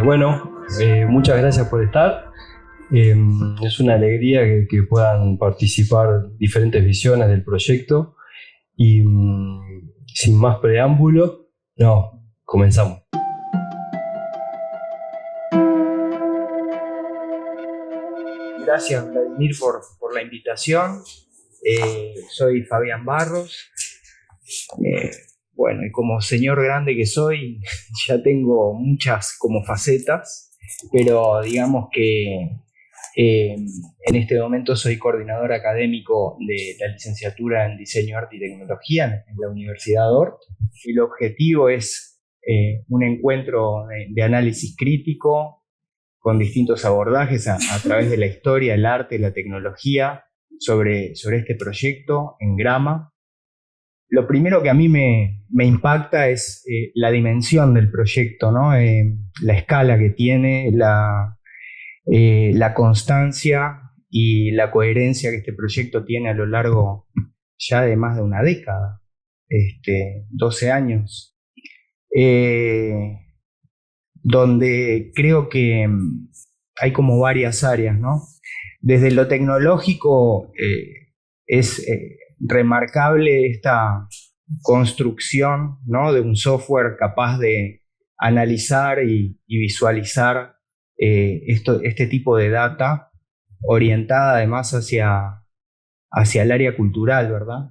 Muchas gracias por estar. Es una alegría que puedan participar diferentes visiones del proyecto y sin más preámbulo, comenzamos. Gracias, Vladimir, por la invitación. Soy Fabián Barros. Y como señor grande que soy, ya tengo muchas como facetas, pero digamos que en este momento soy coordinador académico de la licenciatura en Diseño, Arte y Tecnología en la Universidad ORT. El objetivo es un encuentro de análisis crítico con distintos abordajes a través de la historia, el arte, la tecnología, sobre este proyecto en Grama. Lo primero que a mí me impacta es la dimensión del proyecto, ¿no? La escala que tiene, la constancia y la coherencia que este proyecto tiene a lo largo ya de más de una década, 12 años, donde creo que hay como varias áreas, ¿no? Desde lo tecnológico es remarcable esta construcción, ¿no? De un software capaz de analizar y visualizar este tipo de data, orientada además hacia el área cultural, ¿verdad?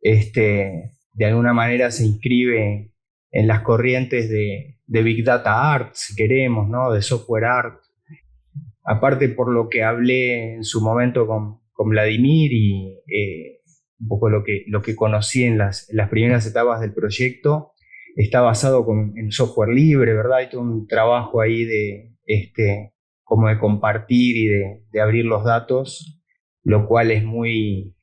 De alguna manera se inscribe en las corrientes de Big Data Art, si queremos, ¿no? De Software Art. Aparte, por lo que hablé en su momento con Vladimir y un poco lo que conocí en las primeras etapas del proyecto, está basado en software libre, ¿verdad? Hay todo un trabajo ahí como de compartir y de abrir los datos, lo cual es muy,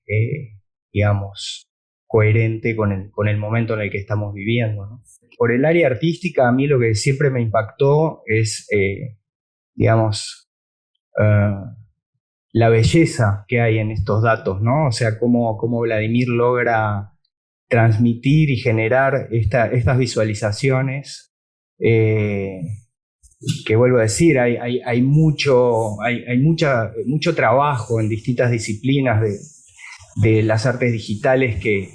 coherente con el momento en el que estamos viviendo, ¿no? Por el área artística, a mí lo que siempre me impactó es, la belleza que hay en estos datos, ¿no? O sea, cómo Vladimir logra transmitir y generar estas visualizaciones, que vuelvo a decir, hay mucho trabajo en distintas disciplinas de las artes digitales que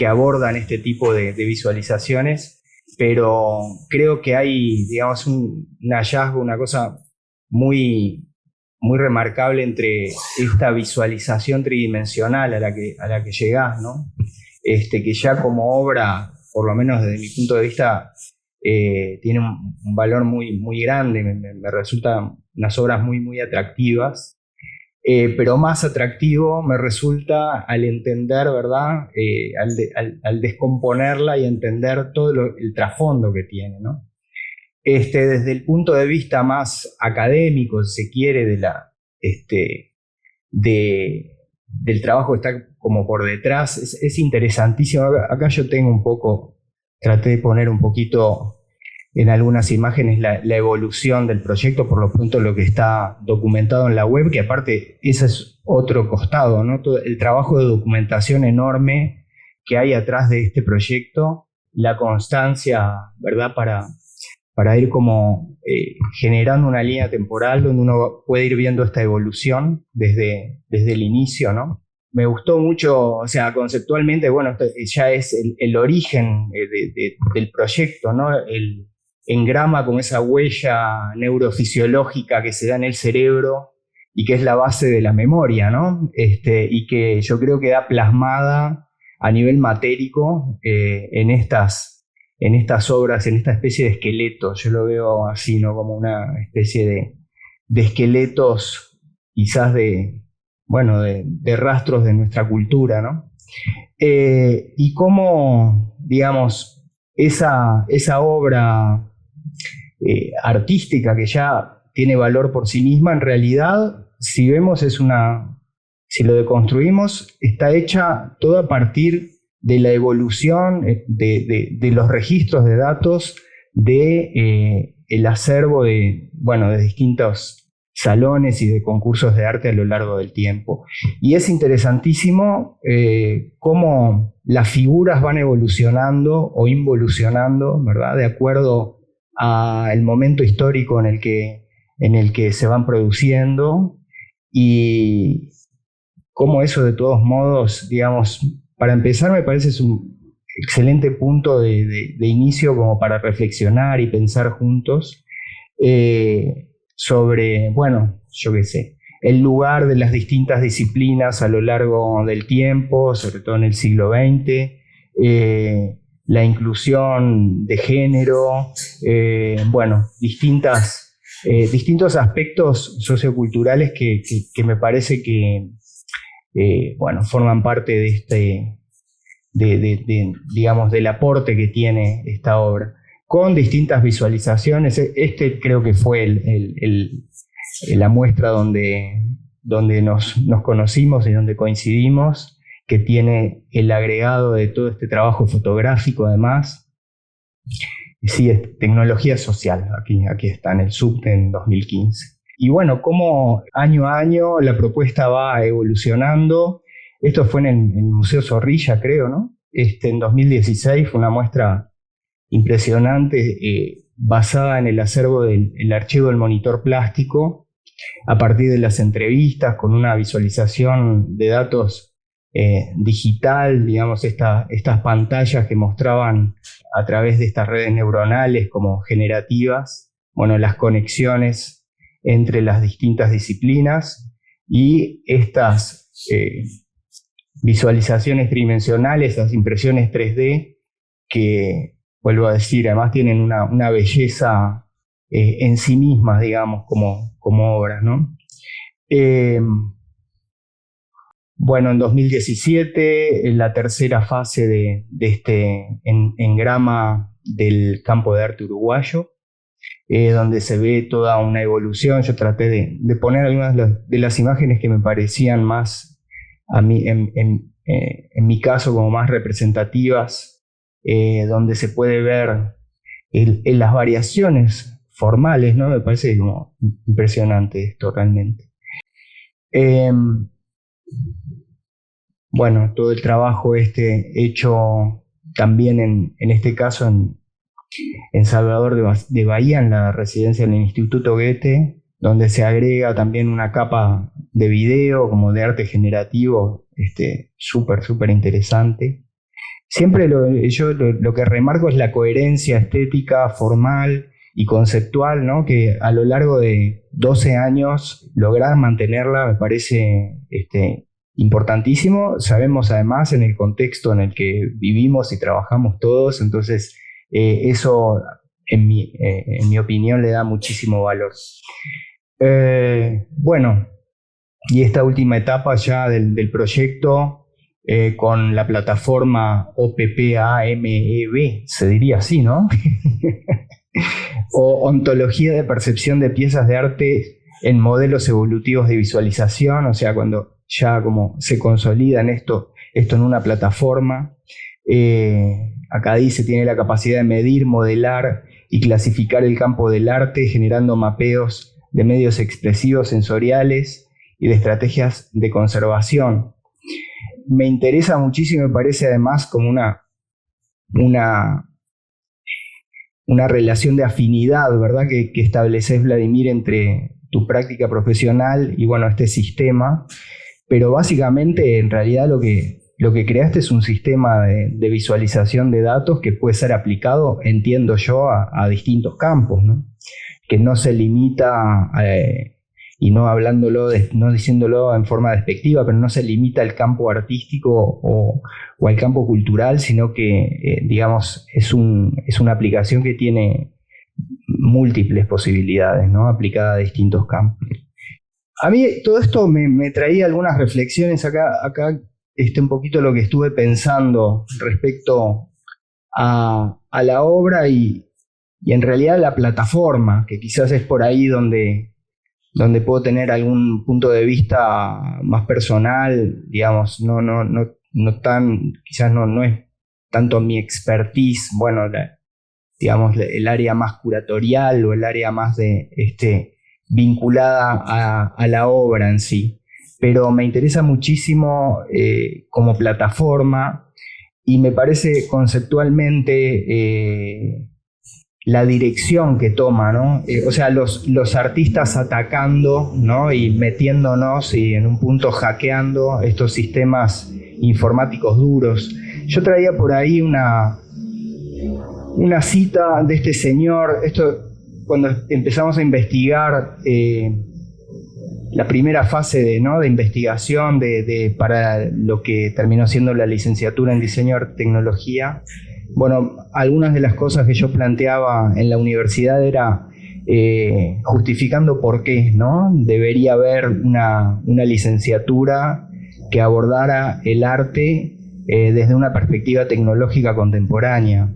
abordan este tipo de visualizaciones, pero creo que hay, un hallazgo, una cosa muy remarcable entre esta visualización tridimensional a la que llegás, ¿no? Que ya como obra, por lo menos desde mi punto de vista, tiene un valor muy grande. Me resultan unas obras muy atractivas, pero más atractivo me resulta al entender, ¿verdad? Al descomponerla y entender todo el trasfondo que tiene, ¿no? Desde el punto de vista más académico, si se quiere, del trabajo que está como por detrás, es interesantísimo. Acá yo tengo traté de poner un poquito en algunas imágenes la evolución del proyecto, por lo pronto lo que está documentado en la web, que aparte ese es otro costado, ¿no? Todo el trabajo de documentación enorme que hay atrás de este proyecto, la constancia, ¿verdad? Para ir como generando una línea temporal donde uno puede ir viendo esta evolución desde el inicio, ¿no? Me gustó mucho, o sea, conceptualmente, ya es el origen del proyecto, ¿no? El engrama con esa huella neurofisiológica que se da en el cerebro y que es la base de la memoria, ¿no? Y que yo creo que da plasmada a nivel matérico en estas obras, en esta especie de esqueleto. Yo lo veo así, ¿no? Como una especie de esqueletos, quizás de rastros de nuestra cultura, ¿no? Y cómo, esa obra artística que ya tiene valor por sí misma, en realidad, si lo deconstruimos, está hecha todo a partir de la evolución de los registros de datos el acervo de distintos salones y de concursos de arte a lo largo del tiempo. Y es interesantísimo cómo las figuras van evolucionando o involucionando, ¿verdad? De acuerdo al momento histórico en el que se van produciendo y cómo eso de todos modos, digamos, para empezar me parece es un excelente punto de inicio como para reflexionar y pensar juntos sobre, bueno, yo qué sé, el lugar de las distintas disciplinas a lo largo del tiempo, sobre todo en el siglo XX, la inclusión de género, bueno, distintos aspectos socioculturales que me parece que bueno, forman parte de digamos, del aporte que tiene esta obra, con distintas visualizaciones. Creo que fue la muestra donde nos conocimos y donde coincidimos, que tiene el agregado de todo este trabajo fotográfico además. Sí, es tecnología social, aquí está en el subte en 2015. Y bueno, como año a año la propuesta va evolucionando. Esto fue en el Museo Zorrilla, creo, ¿no? En 2016 fue una muestra impresionante basada en el acervo del archivo del monitor plástico, a partir de las entrevistas, con una visualización de datos digital, digamos, estas pantallas que mostraban a través de estas redes neuronales como generativas, bueno, las conexiones entre las distintas disciplinas y estas visualizaciones tridimensionales, esas impresiones 3D que, vuelvo a decir, además tienen una belleza en sí mismas, digamos, como obras, ¿no? Bueno, en 2017, en la tercera fase de este engrama del campo de arte uruguayo, donde se ve toda una evolución. Yo traté de poner algunas de las imágenes que me parecían más, a mí, en mi caso, como más representativas, donde se puede ver en las variaciones formales, ¿no? Me parece como impresionante esto realmente. Bueno, todo el trabajo hecho también en este caso en Salvador de Bahía, en la residencia del Instituto Goethe, donde se agrega también una capa de video, como de arte generativo, súper interesante. Siempre yo lo que remarco es la coherencia estética, formal y conceptual, ¿no? Que a lo largo de 12 años lograr mantenerla me parece importantísimo. Sabemos además en el contexto en el que vivimos y trabajamos todos, entonces eso en mi opinión le da muchísimo valor. Bueno, y esta última etapa ya del proyecto, con la plataforma OPPAMEB, se diría así, ¿no? O Ontología de Percepción de Piezas de Arte en Modelos Evolutivos de Visualización, o sea, cuando ya como se consolida esto en una plataforma. Acá dice, tiene la capacidad de medir, modelar y clasificar el campo del arte, generando mapeos de medios expresivos sensoriales y de estrategias de conservación. Me interesa muchísimo, me parece además como una relación de afinidad, ¿verdad? Que estableces, Vladimir, entre tu práctica profesional y, bueno, este sistema. Pero básicamente, en realidad, lo que creaste es un sistema de visualización de datos que puede ser aplicado, entiendo yo, a distintos campos, ¿no? Que no se limita, y no diciéndolo en forma despectiva, pero no se limita al campo artístico o al campo cultural, sino que, digamos, es una aplicación que tiene múltiples posibilidades, ¿no? Aplicada a distintos campos. A mí todo esto me traía algunas reflexiones acá un poquito lo que estuve pensando respecto a la obra y en realidad la plataforma, que quizás es por ahí donde puedo tener algún punto de vista más personal, digamos, quizás no es tanto mi expertise, bueno, digamos, el área más curatorial o el área más vinculada a la obra en sí. Pero me interesa muchísimo como plataforma y me parece conceptualmente la dirección que toma, ¿no? O sea, los artistas atacando, ¿no? Y metiéndonos y en un punto hackeando estos sistemas informáticos duros. Yo traía por ahí una cita de este señor. Esto, cuando empezamos a investigar la primera fase de investigación para lo que terminó siendo la licenciatura en diseño y tecnología, bueno, algunas de las cosas que yo planteaba en la universidad era justificando por qué, ¿no? Debería haber una licenciatura que abordara el arte desde una perspectiva tecnológica contemporánea.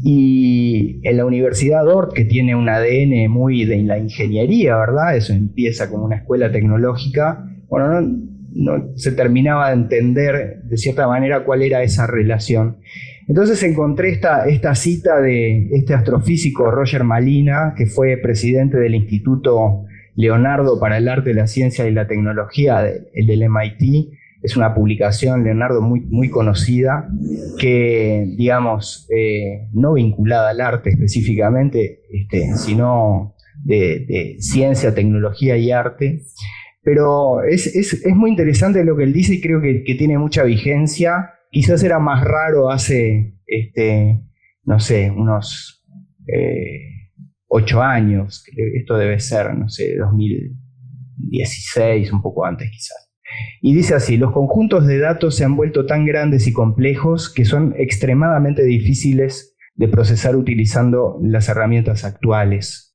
Y en la Universidad Dort, que tiene un ADN muy de la ingeniería, ¿verdad? Eso empieza como una escuela tecnológica. Bueno, no se terminaba de entender de cierta manera cuál era esa relación. Entonces encontré esta cita de este astrofísico Roger Malina, que fue presidente del Instituto Leonardo para el Arte, la Ciencia y la Tecnología, el del MIT. Es una publicación, Leonardo, muy, muy conocida, que, digamos, no vinculada al arte específicamente, sino de ciencia, tecnología y arte. Pero es muy interesante lo que él dice y creo que tiene mucha vigencia. Quizás era más raro hace, no sé, unos 8 años. Esto debe ser, no sé, 2016, un poco antes quizás. Y dice así: los conjuntos de datos se han vuelto tan grandes y complejos que son extremadamente difíciles de procesar utilizando las herramientas actuales.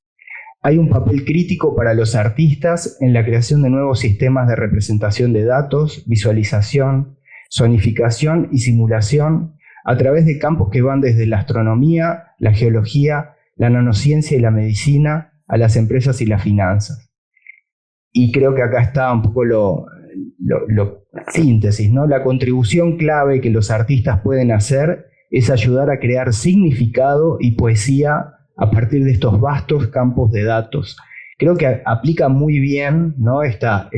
Hay un papel crítico para los artistas en la creación de nuevos sistemas de representación de datos, visualización, zonificación y simulación a través de campos que van desde la astronomía, la geología, la nanociencia y la medicina a las empresas y las finanzas. Y creo que acá está un poco la síntesis, ¿no? La contribución clave que los artistas pueden hacer es ayudar a crear significado y poesía a partir de estos vastos campos de datos. Creo que aplica muy bien, ¿no? esta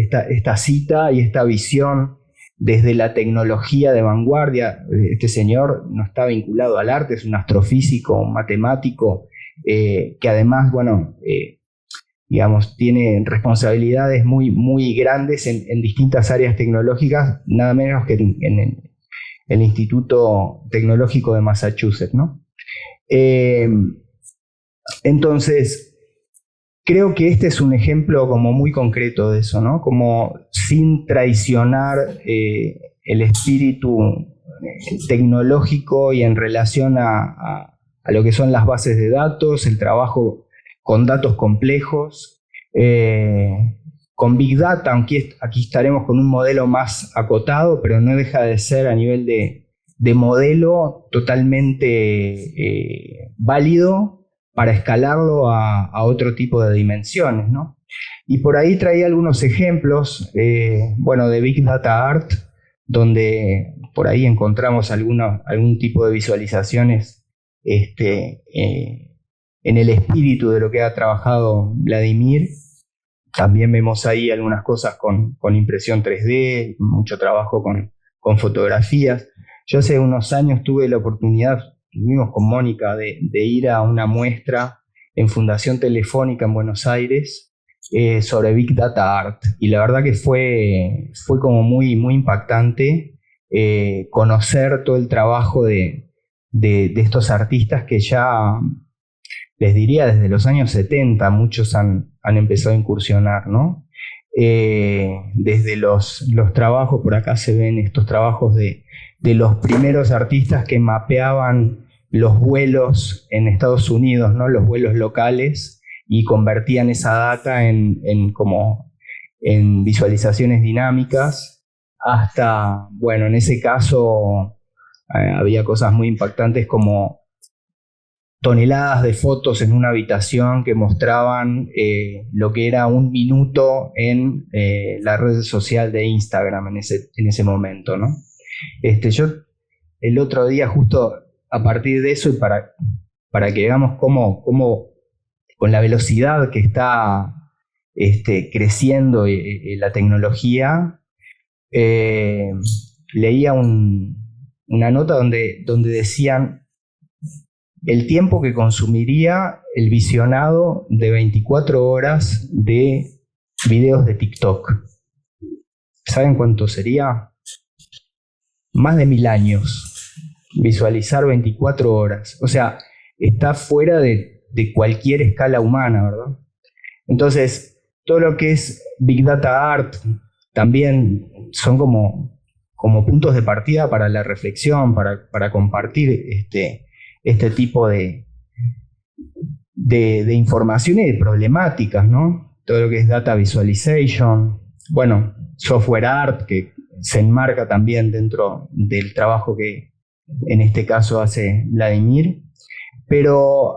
cita y esta visión desde la tecnología de vanguardia. Este señor no está vinculado al arte, es un astrofísico, un matemático, que además, bueno, digamos, tiene responsabilidades muy, muy grandes en distintas áreas tecnológicas, nada menos que en el Instituto Tecnológico de Massachusetts, ¿no? Entonces, creo que este es un ejemplo como muy concreto de eso, ¿no? Como sin traicionar el espíritu tecnológico y en relación a lo que son las bases de datos, el trabajo con datos complejos, con Big Data, aunque aquí estaremos con un modelo más acotado, pero no deja de ser a nivel de modelo totalmente válido para escalarlo a otro tipo de dimensiones, ¿no? Y por ahí traía algunos ejemplos, bueno, de Big Data Art, donde por ahí encontramos algún tipo de visualizaciones en el espíritu de lo que ha trabajado Vladimir. También vemos ahí algunas cosas con impresión 3D, mucho trabajo con fotografías. Yo hace unos años tuve la oportunidad, estuvimos con Mónica, de ir a una muestra en Fundación Telefónica en Buenos Aires sobre Big Data Art. Y la verdad que fue como muy, muy impactante conocer todo el trabajo de estos artistas que ya, les diría, desde los años 70 muchos han empezado a incursionar, ¿no? Desde los trabajos, por acá se ven estos trabajos de los primeros artistas que mapeaban los vuelos en Estados Unidos, ¿no? Los vuelos locales, y convertían esa data en visualizaciones dinámicas, hasta, bueno, en ese caso había cosas muy impactantes como toneladas de fotos en una habitación que mostraban lo que era un minuto en la red social de Instagram en ese momento, ¿no? Yo el otro día, justo a partir de eso, y para que veamos cómo con la velocidad que está creciendo la tecnología, leía una nota donde decían el tiempo que consumiría el visionado de 24 horas de videos de TikTok. ¿Saben cuánto sería? Más de 1000 años. Visualizar 24 horas. O sea, está fuera de cualquier escala humana, ¿verdad? Entonces, todo lo que es Big Data Art también son como puntos de partida para la reflexión, para compartir este tipo de información y de problemáticas, ¿no? Todo lo que es Data Visualization, bueno, Software Art, que se enmarca también dentro del trabajo que en este caso hace Vladimir, pero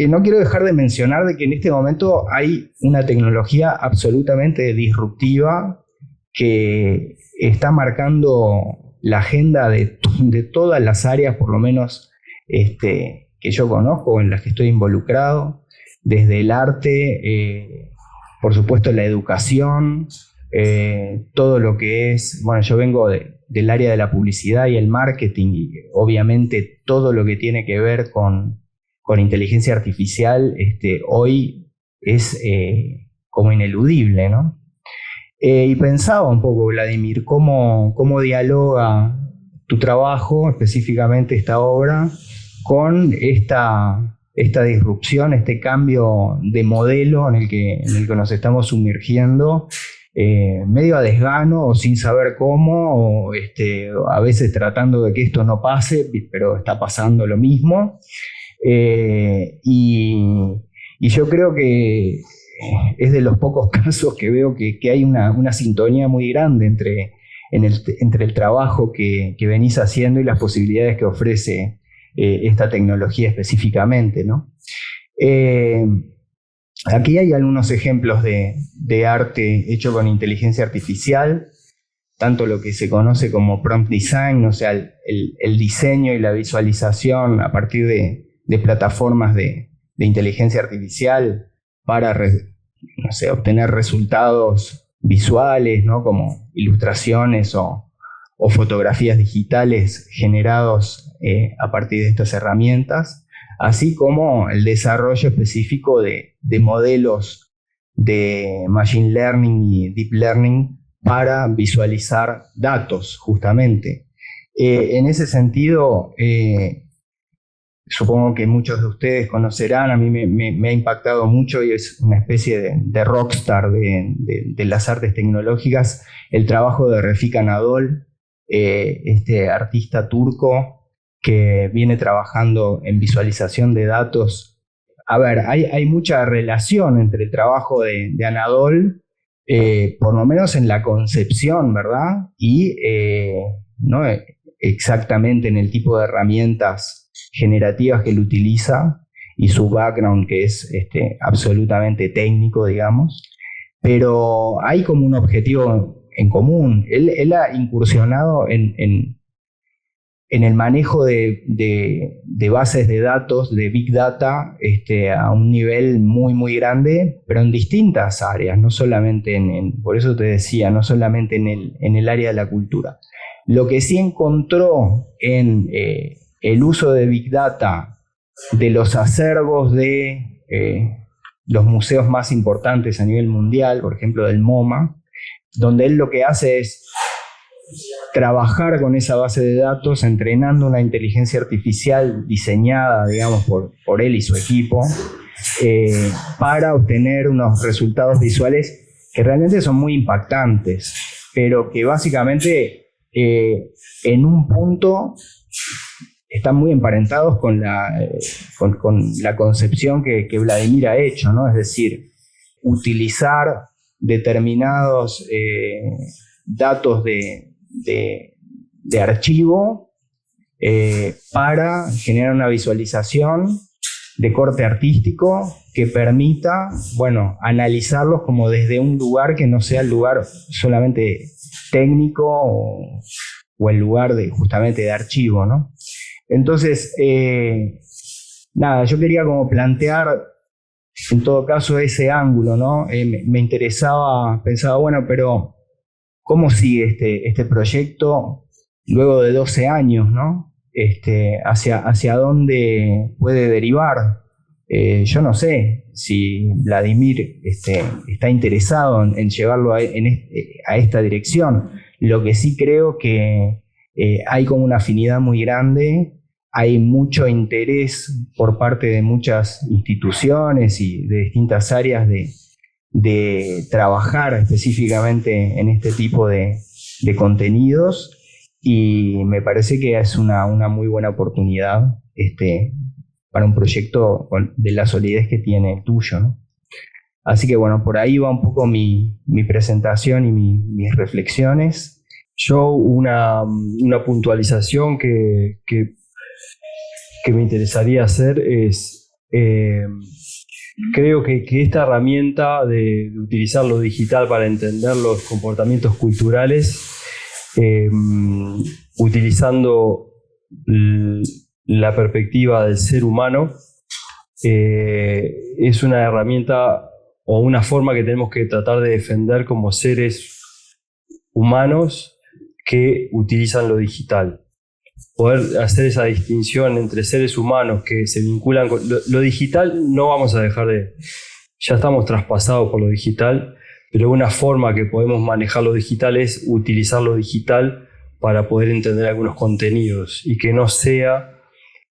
no quiero dejar de mencionar de que en este momento hay una tecnología absolutamente disruptiva que está marcando la agenda de todas las áreas, por lo menos que yo conozco, en las que estoy involucrado, desde el arte, por supuesto la educación, todo lo que es, bueno, yo vengo del área de la publicidad y el marketing, y obviamente todo lo que tiene que ver con inteligencia artificial hoy es como ineludible, ¿no? Y pensaba un poco, Vladimir, cómo dialoga tu trabajo, específicamente esta obra, con esta disrupción, este cambio de modelo en el que nos estamos sumergiendo, medio a desgano o sin saber cómo, o a veces tratando de que esto no pase, pero está pasando lo mismo. Y yo creo que es de los pocos casos que veo que hay una sintonía muy grande entre el trabajo que venís haciendo y las posibilidades que ofrece esta tecnología específicamente, ¿no? Aquí hay algunos ejemplos de arte hecho con inteligencia artificial, tanto lo que se conoce como prompt design, o sea, el diseño y la visualización a partir de plataformas de inteligencia artificial para obtener resultados visuales, ¿no? Como ilustraciones o fotografías digitales generados a partir de estas herramientas, así como el desarrollo específico de modelos de Machine Learning y Deep Learning para visualizar datos, justamente. En ese sentido, supongo que muchos de ustedes conocerán, a mí me ha impactado mucho y es una especie de rockstar de las artes tecnológicas, el trabajo de Refik Anadol, este artista turco que viene trabajando en visualización de datos. A ver, hay mucha relación entre el trabajo de Anadol, por lo menos en la concepción, ¿verdad? Y no exactamente en el tipo de herramientas generativas que él utiliza y su background, que es absolutamente técnico, digamos, pero hay como un objetivo en común. Él ha incursionado en el manejo de bases de datos, de Big Data, a un nivel muy, muy grande, pero en distintas áreas, no solamente por eso te decía, no solamente en el área de la cultura. Lo que sí encontró en el uso de Big Data de los acervos de los museos más importantes a nivel mundial, por ejemplo del MoMA, donde él lo que hace es trabajar con esa base de datos, entrenando una inteligencia artificial diseñada, digamos, por él y su equipo, para obtener unos resultados visuales que realmente son muy impactantes, pero que básicamente en un punto están muy emparentados con la concepción que Vladimir ha hecho, ¿no? Es decir, utilizar determinados datos de archivo para generar una visualización de corte artístico que permita, bueno, analizarlos como desde un lugar que no sea el lugar solamente técnico o el lugar justamente de archivo, ¿no? Entonces, nada, yo quería como plantear en todo caso ese ángulo, ¿no? Me interesaba, pensaba, bueno, pero ¿cómo sigue este proyecto luego de 12 años, ¿no? hacia dónde puede derivar. Yo no sé si Vladimir está interesado en llevarlo a esta dirección. Lo que sí creo que hay como una afinidad muy grande, hay mucho interés por parte de muchas instituciones y de distintas áreas de trabajar específicamente en este tipo de contenidos, y me parece que es una muy buena oportunidad para un proyecto de la solidez que tiene el tuyo, ¿no? Así que bueno, por ahí va un poco mi presentación y mis reflexiones. Yo una puntualización que me interesaría hacer es, creo que esta herramienta de utilizar lo digital para entender los comportamientos culturales, utilizando la perspectiva del ser humano, es una herramienta o una forma que tenemos que tratar de defender como seres humanos que utilizan lo digital. Poder hacer esa distinción entre seres humanos que se vinculan con lo digital. No vamos a dejar ya estamos traspasados por lo digital, pero una forma que podemos manejar lo digital es utilizar lo digital para poder entender algunos contenidos y que no sea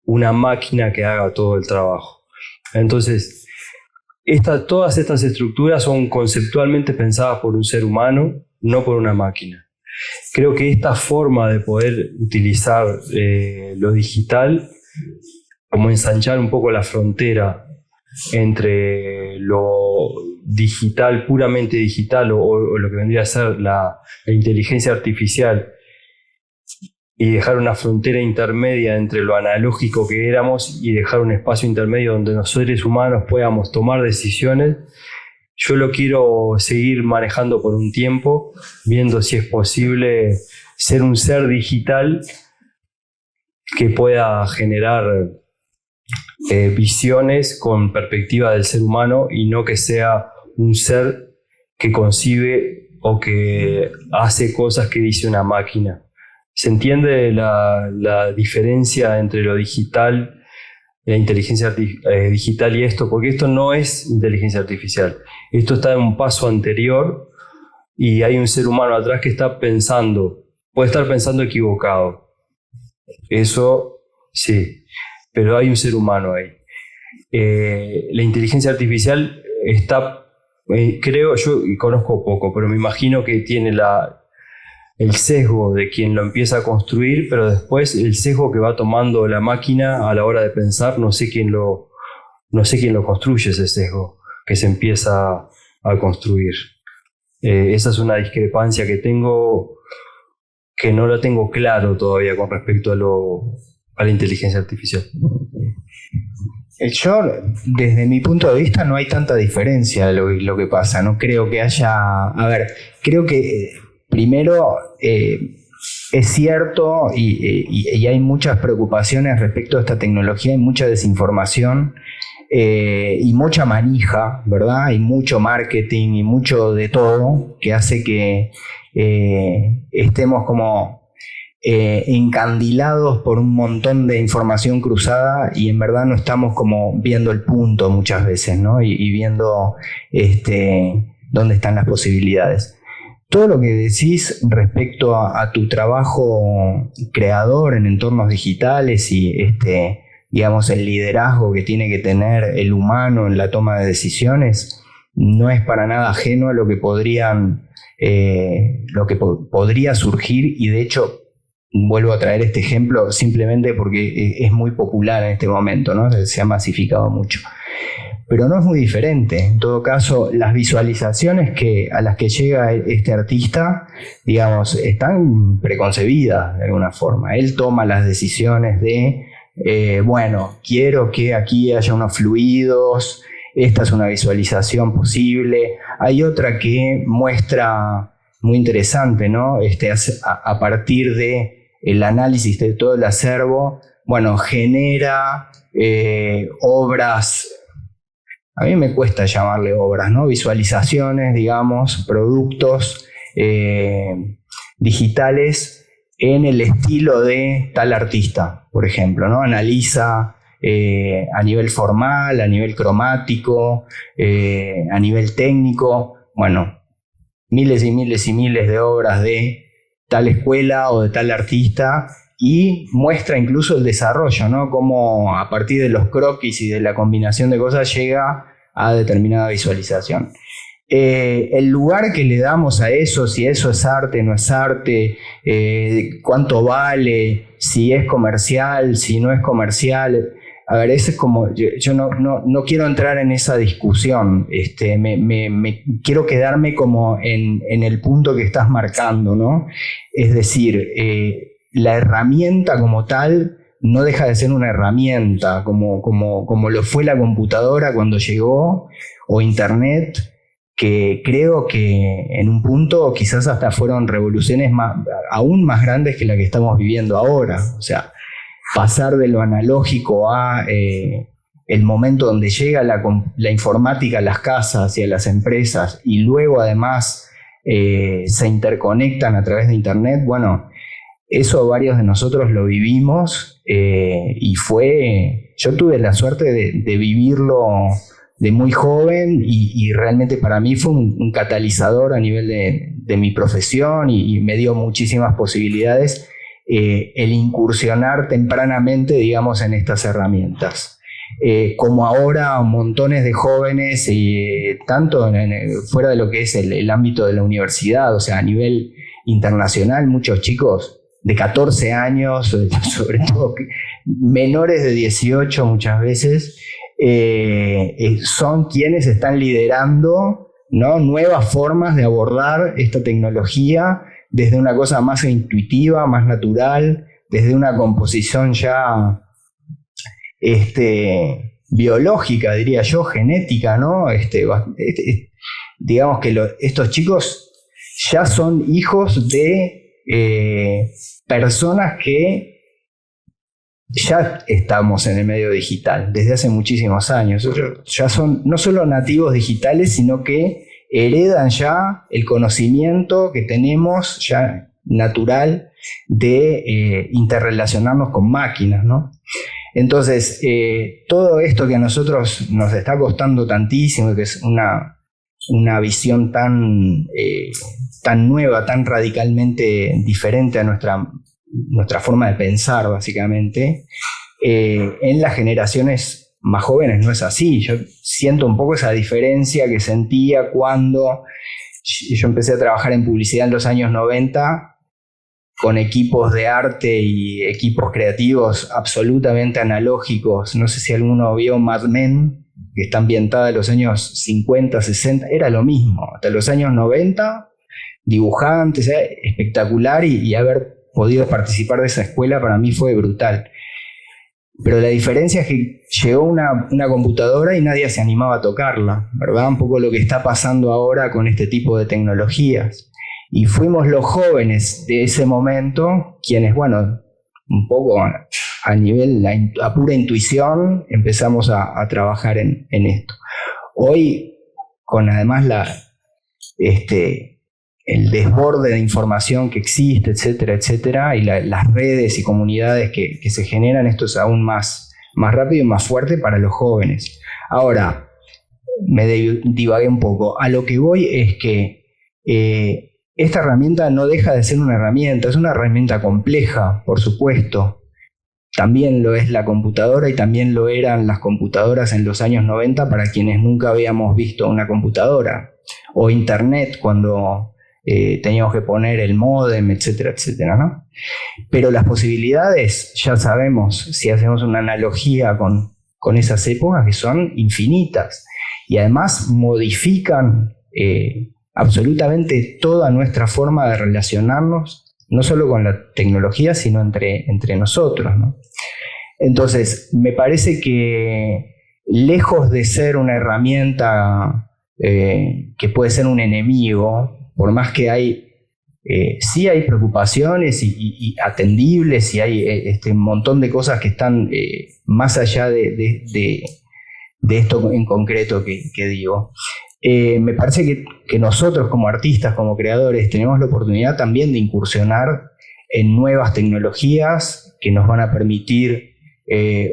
una máquina que haga todo el trabajo. Entonces, todas estas estructuras son conceptualmente pensadas por un ser humano, no por una máquina. Creo que esta forma de poder utilizar lo digital, como ensanchar un poco la frontera entre lo digital, puramente digital, o lo que vendría a ser la inteligencia artificial, y dejar una frontera intermedia entre lo analógico que éramos y dejar un espacio intermedio donde los seres humanos podamos tomar decisiones. Yo lo quiero seguir manejando por un tiempo, viendo si es posible ser un ser digital que pueda generar visiones con perspectiva del ser humano, y no que sea un ser que concibe o que hace cosas que dice una máquina. ¿Se entiende la diferencia entre lo digital, la inteligencia digital y esto? Porque esto no es inteligencia artificial. Esto está en un paso anterior y hay un ser humano atrás que está pensando. Puede estar pensando equivocado. Eso sí, pero hay un ser humano ahí. La inteligencia artificial está, creo, yo conozco poco, pero me imagino que tiene el sesgo de quien lo empieza a construir, pero después el sesgo que va tomando la máquina a la hora de pensar, no sé quién lo construye, ese sesgo que se empieza a construir. Esa es una discrepancia que tengo, que no la tengo claro todavía con respecto a la inteligencia artificial. Yo, desde mi punto de vista, no hay tanta diferencia de lo que pasa. No creo que haya... A ver, creo que primero es cierto y hay muchas preocupaciones respecto a esta tecnología, hay mucha desinformación y mucha manija, ¿verdad? Hay mucho marketing y mucho de todo que hace que estemos como encandilados por un montón de información cruzada, y en verdad no estamos como viendo el punto muchas veces, ¿no? Y viendo dónde están las posibilidades. Todo lo que decís respecto a tu trabajo creador en entornos digitales y digamos, el liderazgo que tiene que tener el humano en la toma de decisiones, no es para nada ajeno a lo que podría surgir, y de hecho vuelvo a traer este ejemplo simplemente porque es muy popular en este momento, ¿no? Se ha masificado mucho. Pero no es muy diferente. En todo caso, las visualizaciones a las que llega este artista, digamos, están preconcebidas de alguna forma. Él toma las decisiones de, bueno, quiero que aquí haya unos fluidos, esta es una visualización posible. Hay otra que muestra, muy interesante, ¿no? A partir del análisis de todo el acervo, bueno, genera obras. A mí me cuesta llamarle obras, ¿no? Visualizaciones, digamos, productos digitales en el estilo de tal artista, por ejemplo, ¿no? Analiza a nivel formal, a nivel cromático, a nivel técnico, bueno, miles y miles y miles de obras de tal escuela o de tal artista, y muestra incluso el desarrollo, ¿no? Cómo a partir de los croquis y de la combinación de cosas llega a determinada visualización. El lugar que le damos a eso, si eso es arte, no es arte, cuánto vale, si es comercial, si no es comercial. A ver, ese es como, yo no quiero entrar en esa discusión, quiero quedarme como en el punto que estás marcando, ¿no? Es decir, la herramienta como tal no deja de ser una herramienta, como lo fue la computadora cuando llegó, o Internet, que creo que en un punto quizás hasta fueron revoluciones aún más grandes que la que estamos viviendo ahora. O sea, pasar de lo analógico a el momento donde llega la informática a las casas y a las empresas, y luego además se interconectan a través de Internet. Bueno, eso varios de nosotros lo vivimos, y yo tuve la suerte de vivirlo de muy joven, y realmente para mí fue un catalizador a nivel de mi profesión, y me dio muchísimas posibilidades el incursionar tempranamente, digamos, en estas herramientas. Como ahora montones de jóvenes, tanto fuera de lo que es el ámbito de la universidad, o sea, a nivel internacional, muchos chicos de 14 años, sobre todo menores de 18 muchas veces, son quienes están liderando, ¿no?, nuevas formas de abordar esta tecnología desde una cosa más intuitiva, más natural, desde una composición ya biológica, diría yo, genética, ¿no? Digamos que estos chicos ya son hijos de personas que ya estamos en el medio digital desde hace muchísimos años. Ya son no solo nativos digitales, sino que heredan ya el conocimiento que tenemos ya natural de interrelacionarnos con máquinas, ¿no? Entonces, todo esto que a nosotros nos está costando tantísimo, que es una visión tan nueva, tan radicalmente diferente a nuestra forma de pensar, básicamente, en las generaciones más jóvenes no es así. Yo siento un poco esa diferencia que sentía cuando yo empecé a trabajar en publicidad en los años 90, con equipos de arte y equipos creativos absolutamente analógicos. No sé si alguno vio Mad Men, que está ambientada en los años 50, 60, era lo mismo. Hasta los años 90, dibujantes, espectacular, y haber podido participar de esa escuela para mí fue brutal. Pero la diferencia es que llegó una computadora y nadie se animaba a tocarla, ¿verdad? Un poco lo que está pasando ahora con este tipo de tecnologías. Y fuimos los jóvenes de ese momento quienes, bueno, un poco a nivel, a pura intuición, empezamos a trabajar en esto. Hoy, con además el desborde de información que existe, etcétera, etcétera, y las redes y comunidades que se generan, esto es aún más rápido y más fuerte para los jóvenes. Ahora, me divagué un poco. A lo que voy es que esta herramienta no deja de ser una herramienta, es una herramienta compleja, por supuesto. También lo es la computadora, y también lo eran las computadoras en los años 90 para quienes nunca habíamos visto una computadora, o Internet cuando teníamos que poner el módem, etcétera, etcétera, ¿no? Pero las posibilidades, ya sabemos, si hacemos una analogía con esas épocas, que son infinitas, y además modifican absolutamente toda nuestra forma de relacionarnos, no solo con la tecnología, sino entre nosotros, ¿no? Entonces, me parece que lejos de ser una herramienta que puede ser un enemigo, por más que sí hay preocupaciones y atendibles, y hay un montón de cosas que están más allá de esto en concreto que digo. Me parece que nosotros como artistas, como creadores, tenemos la oportunidad también de incursionar en nuevas tecnologías que nos van a permitir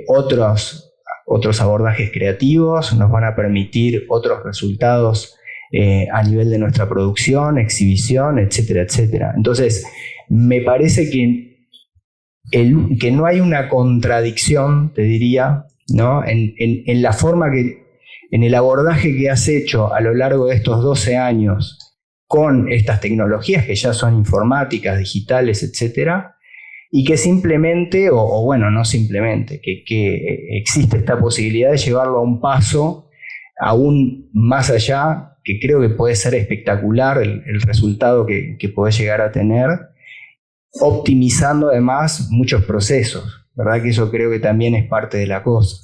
otros abordajes creativos, nos van a permitir otros resultados a nivel de nuestra producción, exhibición, etcétera, etcétera. Entonces, me parece que no hay una contradicción, te diría, ¿no? en la forma en el abordaje que has hecho a lo largo de estos 12 años con estas tecnologías que ya son informáticas, digitales, etcétera, y que simplemente, o bueno, no simplemente, que existe esta posibilidad de llevarlo a un paso aún más allá, que creo que puede ser espectacular el resultado que puede llegar a tener, optimizando además muchos procesos, ¿verdad? Que eso creo que también es parte de la cosa.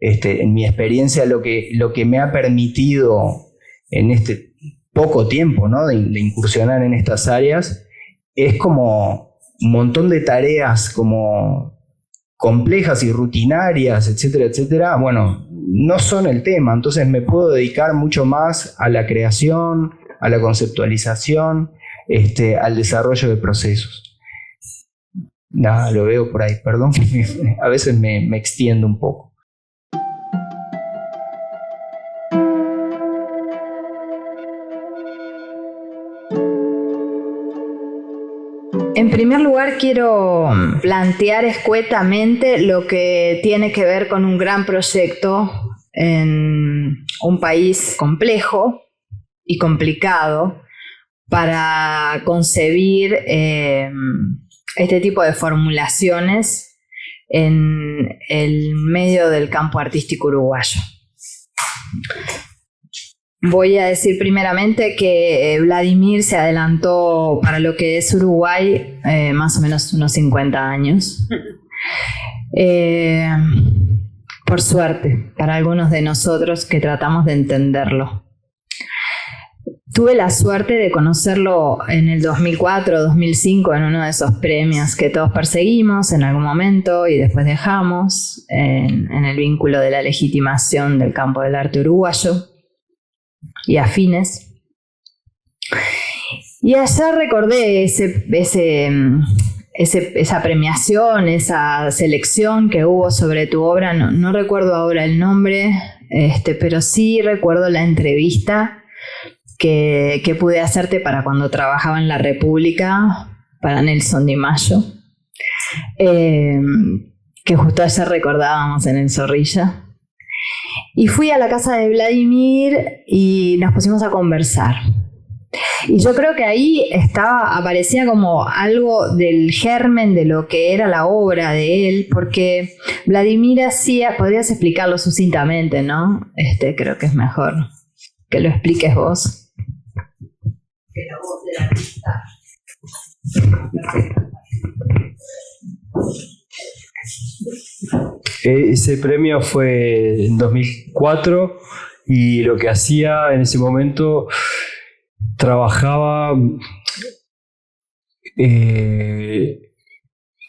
En mi experiencia, lo que me ha permitido en este poco tiempo, ¿no? de incursionar en estas áreas, es como un montón de tareas como complejas y rutinarias, etcétera, etcétera, bueno, no son el tema. Entonces me puedo dedicar mucho más a la creación, a la conceptualización, al desarrollo de procesos. Nada, lo veo por ahí, perdón, a veces me extiendo un poco. En primer lugar, quiero plantear escuetamente lo que tiene que ver con un gran proyecto en un país complejo y complicado para concebir este tipo de formulaciones en el medio del campo artístico uruguayo. Voy a decir primeramente que Vladimir se adelantó para lo que es Uruguay más o menos unos 50 años. Por suerte, para algunos de nosotros que tratamos de entenderlo. Tuve la suerte de conocerlo en el 2004 o 2005 en uno de esos premios que todos perseguimos en algún momento y después dejamos en el vínculo de la legitimación del campo del arte uruguayo y afines. Y ayer recordé esa premiación, esa selección que hubo sobre tu obra. No recuerdo ahora el nombre, pero sí recuerdo la entrevista que pude hacerte para cuando trabajaba en La República, para Nelson Di Mayo, que justo ayer recordábamos en el Zorrilla. Y fui a la casa de Vladimir y nos pusimos a conversar. Y yo creo que ahí aparecía como algo del germen de lo que era la obra de él, porque Vladimir podrías explicarlo sucintamente, ¿no? Creo que es mejor que lo expliques vos. Que la voz del artista. Ese premio fue en 2004 y lo que hacía en ese momento, trabajaba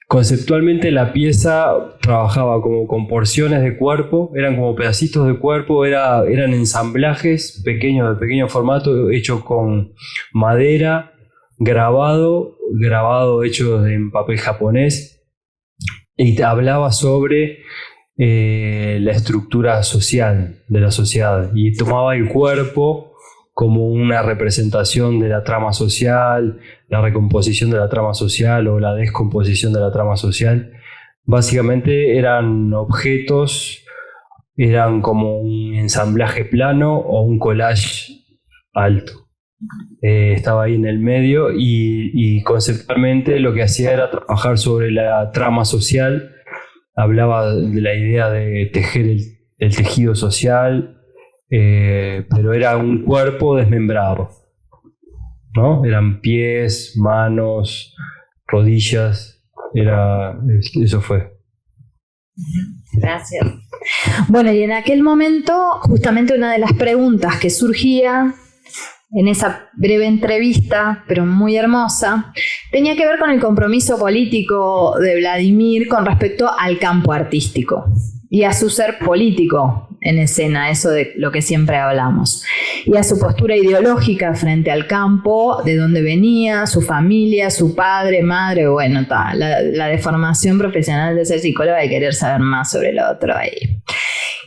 conceptualmente la pieza, trabajaba como con porciones de cuerpo, eran como pedacitos de cuerpo, eran ensamblajes pequeños, de pequeño formato, hechos con madera, grabado hecho en papel japonés. Y hablaba sobre la estructura social de la sociedad y tomaba el cuerpo como una representación de la trama social, la recomposición de la trama social o la descomposición de la trama social. Básicamente eran objetos, eran como un ensamblaje plano o un collage alto. Estaba ahí en el medio y conceptualmente lo que hacía era trabajar sobre la trama social, hablaba de la idea de tejer el tejido social, pero era un cuerpo desmembrado, ¿no? Eran pies, manos, rodillas, eso fue. Gracias. Bueno, y en aquel momento, justamente una de las preguntas que surgía en esa breve entrevista, pero muy hermosa, tenía que ver con el compromiso político de Vladimir con respecto al campo artístico y a su ser político en escena, eso de lo que siempre hablamos. Y a su postura ideológica frente al campo, de dónde venía, su familia, su padre, madre, bueno, la deformación profesional de ser psicóloga y querer saber más sobre el otro ahí.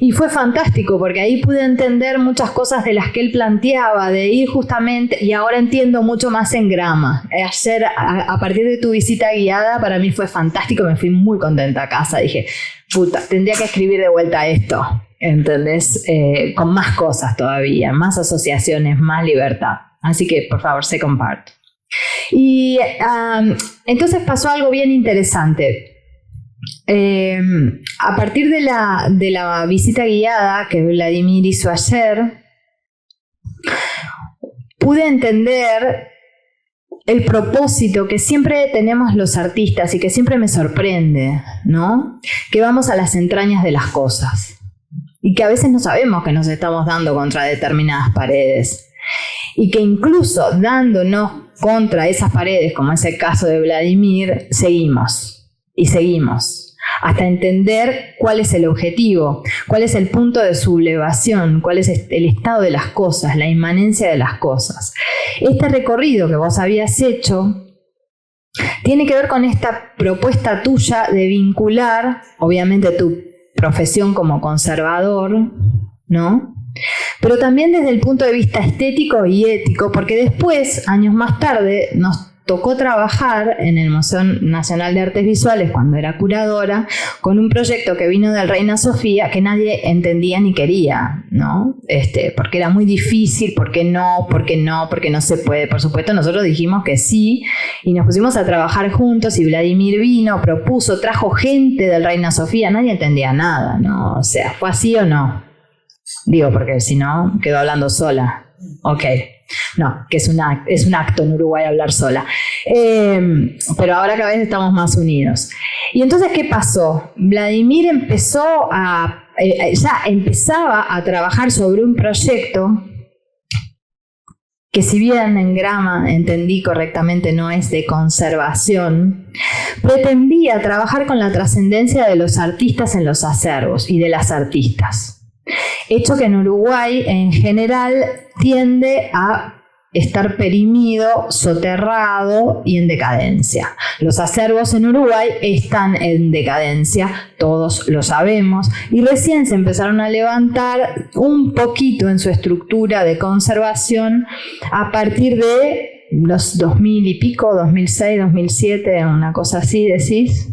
Y fue fantástico porque ahí pude entender muchas cosas de las que él planteaba, de ir justamente, y ahora entiendo mucho más en Grama. Ayer, a partir de tu visita guiada, para mí fue fantástico, me fui muy contenta a casa, dije, puta, tendría que escribir de vuelta esto, ¿entendés? Con más cosas todavía, más asociaciones, más libertad. Así que, por favor, se comparte. Y entonces pasó algo bien interesante. A partir de la visita guiada que Vladimir hizo ayer, pude entender el propósito que siempre tenemos los artistas y que siempre me sorprende, ¿no? Que vamos a las entrañas de las cosas y que a veces no sabemos que nos estamos dando contra determinadas paredes y que incluso dándonos contra esas paredes, como es el caso de Vladimir, seguimos y seguimos hasta entender cuál es el objetivo, cuál es el punto de sublevación, cuál es el estado de las cosas, la inmanencia de las cosas. Este recorrido que vos habías hecho tiene que ver con esta propuesta tuya de vincular, obviamente, tu profesión como conservador, ¿no? Pero también desde el punto de vista estético y ético, porque después, años más tarde, nos tocó trabajar en el Museo Nacional de Artes Visuales, cuando era curadora, con un proyecto que vino del Reina Sofía que nadie entendía ni quería, ¿no? Porque era muy difícil, porque no se puede. Por supuesto, nosotros dijimos que sí, y nos pusimos a trabajar juntos, y Vladimir vino, propuso, trajo gente del Reina Sofía, nadie entendía nada, ¿no? O sea, ¿fue así o no? Digo, porque si no, quedo hablando sola. Ok. No, que es un acto en Uruguay hablar sola. Pero ahora cada vez estamos más unidos. Y entonces, ¿qué pasó? Vladimir ya empezaba a trabajar sobre un proyecto que, si bien en Grama entendí correctamente no es de conservación, pretendía trabajar con la trascendencia de los artistas en los acervos y de las artistas. Hecho que en Uruguay en general tiende a estar perimido, soterrado y en decadencia. Los acervos en Uruguay están en decadencia, todos lo sabemos, y recién se empezaron a levantar un poquito en su estructura de conservación a partir de los 2000 y pico, 2006, 2007, una cosa así, ¿decís?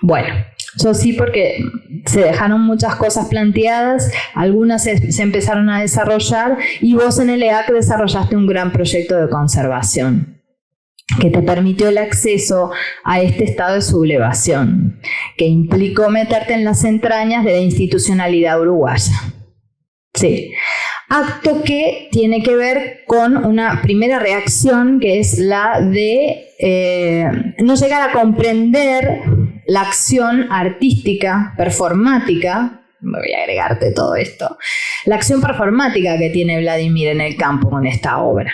Bueno, yo sí, porque se dejaron muchas cosas planteadas, algunas se empezaron a desarrollar, y vos en el EAC desarrollaste un gran proyecto de conservación que te permitió el acceso a este estado de sublevación, que implicó meterte en las entrañas de la institucionalidad uruguaya. Sí. Acto que tiene que ver con una primera reacción, que es la de no llegar a comprender la acción artística, performática, voy a agregarte todo esto, la acción performática que tiene Vladimir en el campo con esta obra.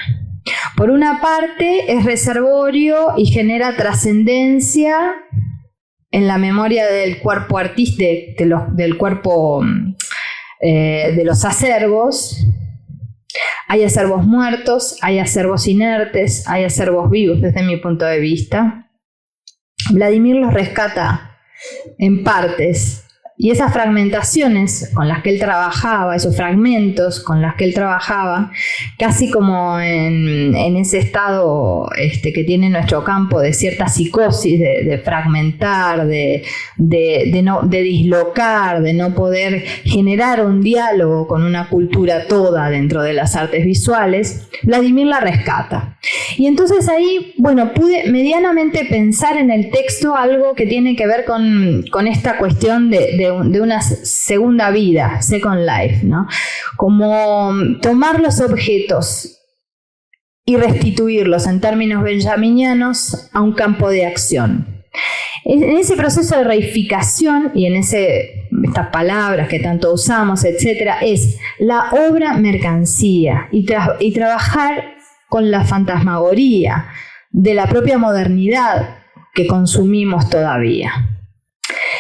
Por una parte, es reservorio y genera trascendencia en la memoria del cuerpo artístico, del cuerpo de los acervos. Hay acervos muertos, hay acervos inertes, hay acervos vivos desde mi punto de vista. Vladimir los rescata en partes, y esas fragmentaciones con las que él trabajaba, esos fragmentos con los que él trabajaba, casi como en ese estado que tiene nuestro campo de cierta psicosis, de fragmentar, de dislocar, de no poder generar un diálogo con una cultura toda dentro de las artes visuales, Vladimir la rescata. Y entonces ahí, bueno, pude medianamente pensar en el texto algo que tiene que ver con esta cuestión de una segunda vida, second life, ¿no? Como tomar los objetos y restituirlos en términos benjaminianos a un campo de acción. En ese proceso de reificación y en estas palabras que tanto usamos, etcétera, es la obra mercancía y trabajar con la fantasmagoría de la propia modernidad que consumimos todavía.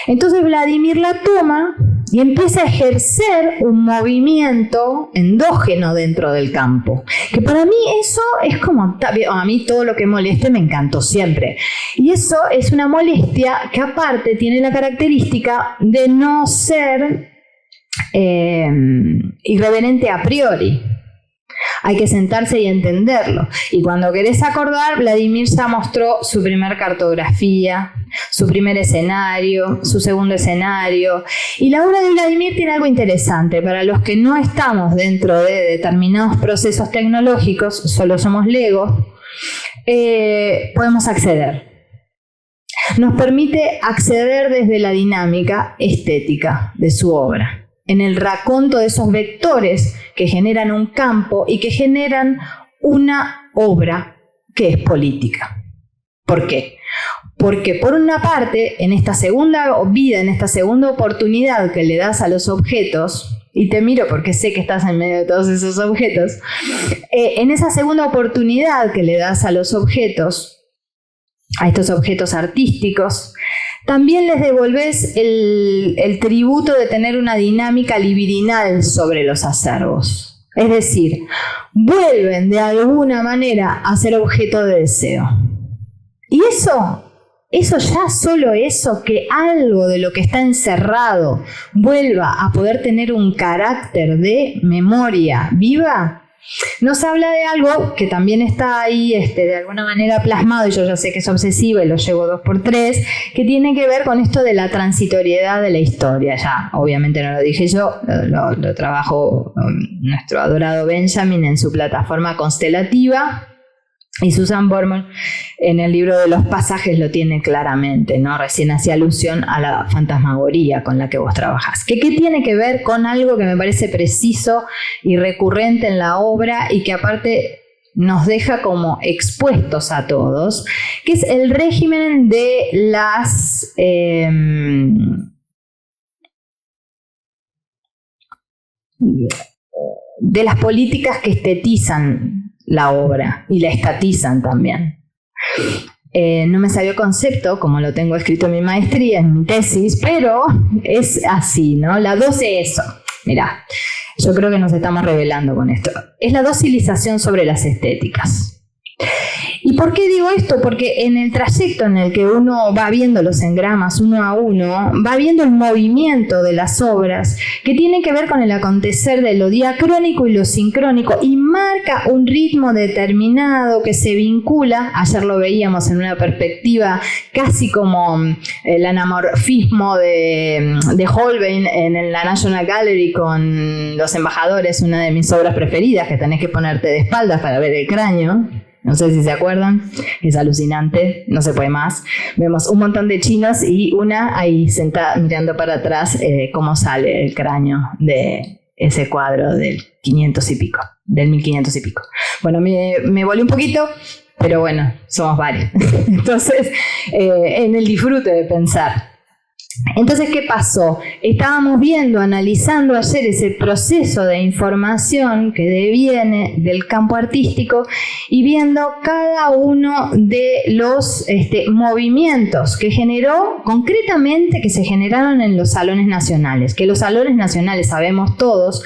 Entonces Vladimir la toma y empieza a ejercer un movimiento endógeno dentro del campo. Que para mí eso es como, a mí todo lo que moleste me encantó siempre. Y eso es una molestia que aparte tiene la característica de no ser irreverente a priori. Hay que sentarse y entenderlo. Y cuando querés acordar, Vladimir ya mostró su primer cartografía, su primer escenario, su segundo escenario. Y la obra de Vladimir tiene algo interesante. Para los que no estamos dentro de determinados procesos tecnológicos, solo somos legos, podemos acceder. Nos permite acceder desde la dinámica estética de su obra, en el raconto de esos vectores que generan un campo y que generan una obra que es política. ¿Por qué? Porque por una parte, en esta segunda vida, en esta segunda oportunidad que le das a los objetos, y te miro porque sé que estás en medio de todos esos objetos, en esa segunda oportunidad que le das a los objetos, a estos objetos artísticos, también les devolvés el tributo de tener una dinámica libidinal sobre los acervos. Es decir, vuelven de alguna manera a ser objeto de deseo. Y eso ya solo eso, que algo de lo que está encerrado vuelva a poder tener un carácter de memoria viva, nos habla de algo que también está ahí de alguna manera plasmado, y yo ya sé que es obsesivo y lo llevo 2x3, que tiene que ver con esto de la transitoriedad de la historia. Ya, obviamente no lo dije yo, lo trabajó nuestro adorado Benjamin en su plataforma constelativa, y Susan Borman en el libro de los pasajes lo tiene claramente, ¿no? Recién hacía alusión a la fantasmagoría con la que vos trabajás. ¿Qué tiene que ver con algo que me parece preciso y recurrente en la obra y que aparte nos deja como expuestos a todos, que es el régimen de las políticas que estetizan la obra y la estatizan también. No me salió concepto, como lo tengo escrito en mi maestría, en mi tesis, pero es así, ¿no? La 12 es eso. Mirá, yo creo que nos estamos revelando con esto. Es la docilización sobre las estéticas. ¿Y por qué digo esto? Porque en el trayecto en el que uno va viendo los engramas uno a uno, va viendo el movimiento de las obras que tiene que ver con el acontecer de lo diacrónico y lo sincrónico, y marca un ritmo determinado que se vincula, ayer lo veíamos en una perspectiva casi como el anamorfismo de Holbein en la National Gallery con Los Embajadores, una de mis obras preferidas, que tenés que ponerte de espaldas para ver el cráneo. No sé si se acuerdan, es alucinante, no se puede más. Vemos un montón de chinos y una ahí sentada mirando para atrás cómo sale el cráneo de ese cuadro del 500 y pico, del 1500 y pico. Bueno, me volé un poquito, pero bueno, somos varios. Entonces, en el disfrute de pensar. Entonces, ¿qué pasó? Estábamos viendo, analizando ayer ese proceso de información que deviene del campo artístico y viendo cada uno de los movimientos que generó, concretamente que se generaron en los salones nacionales. Que los salones nacionales, sabemos todos,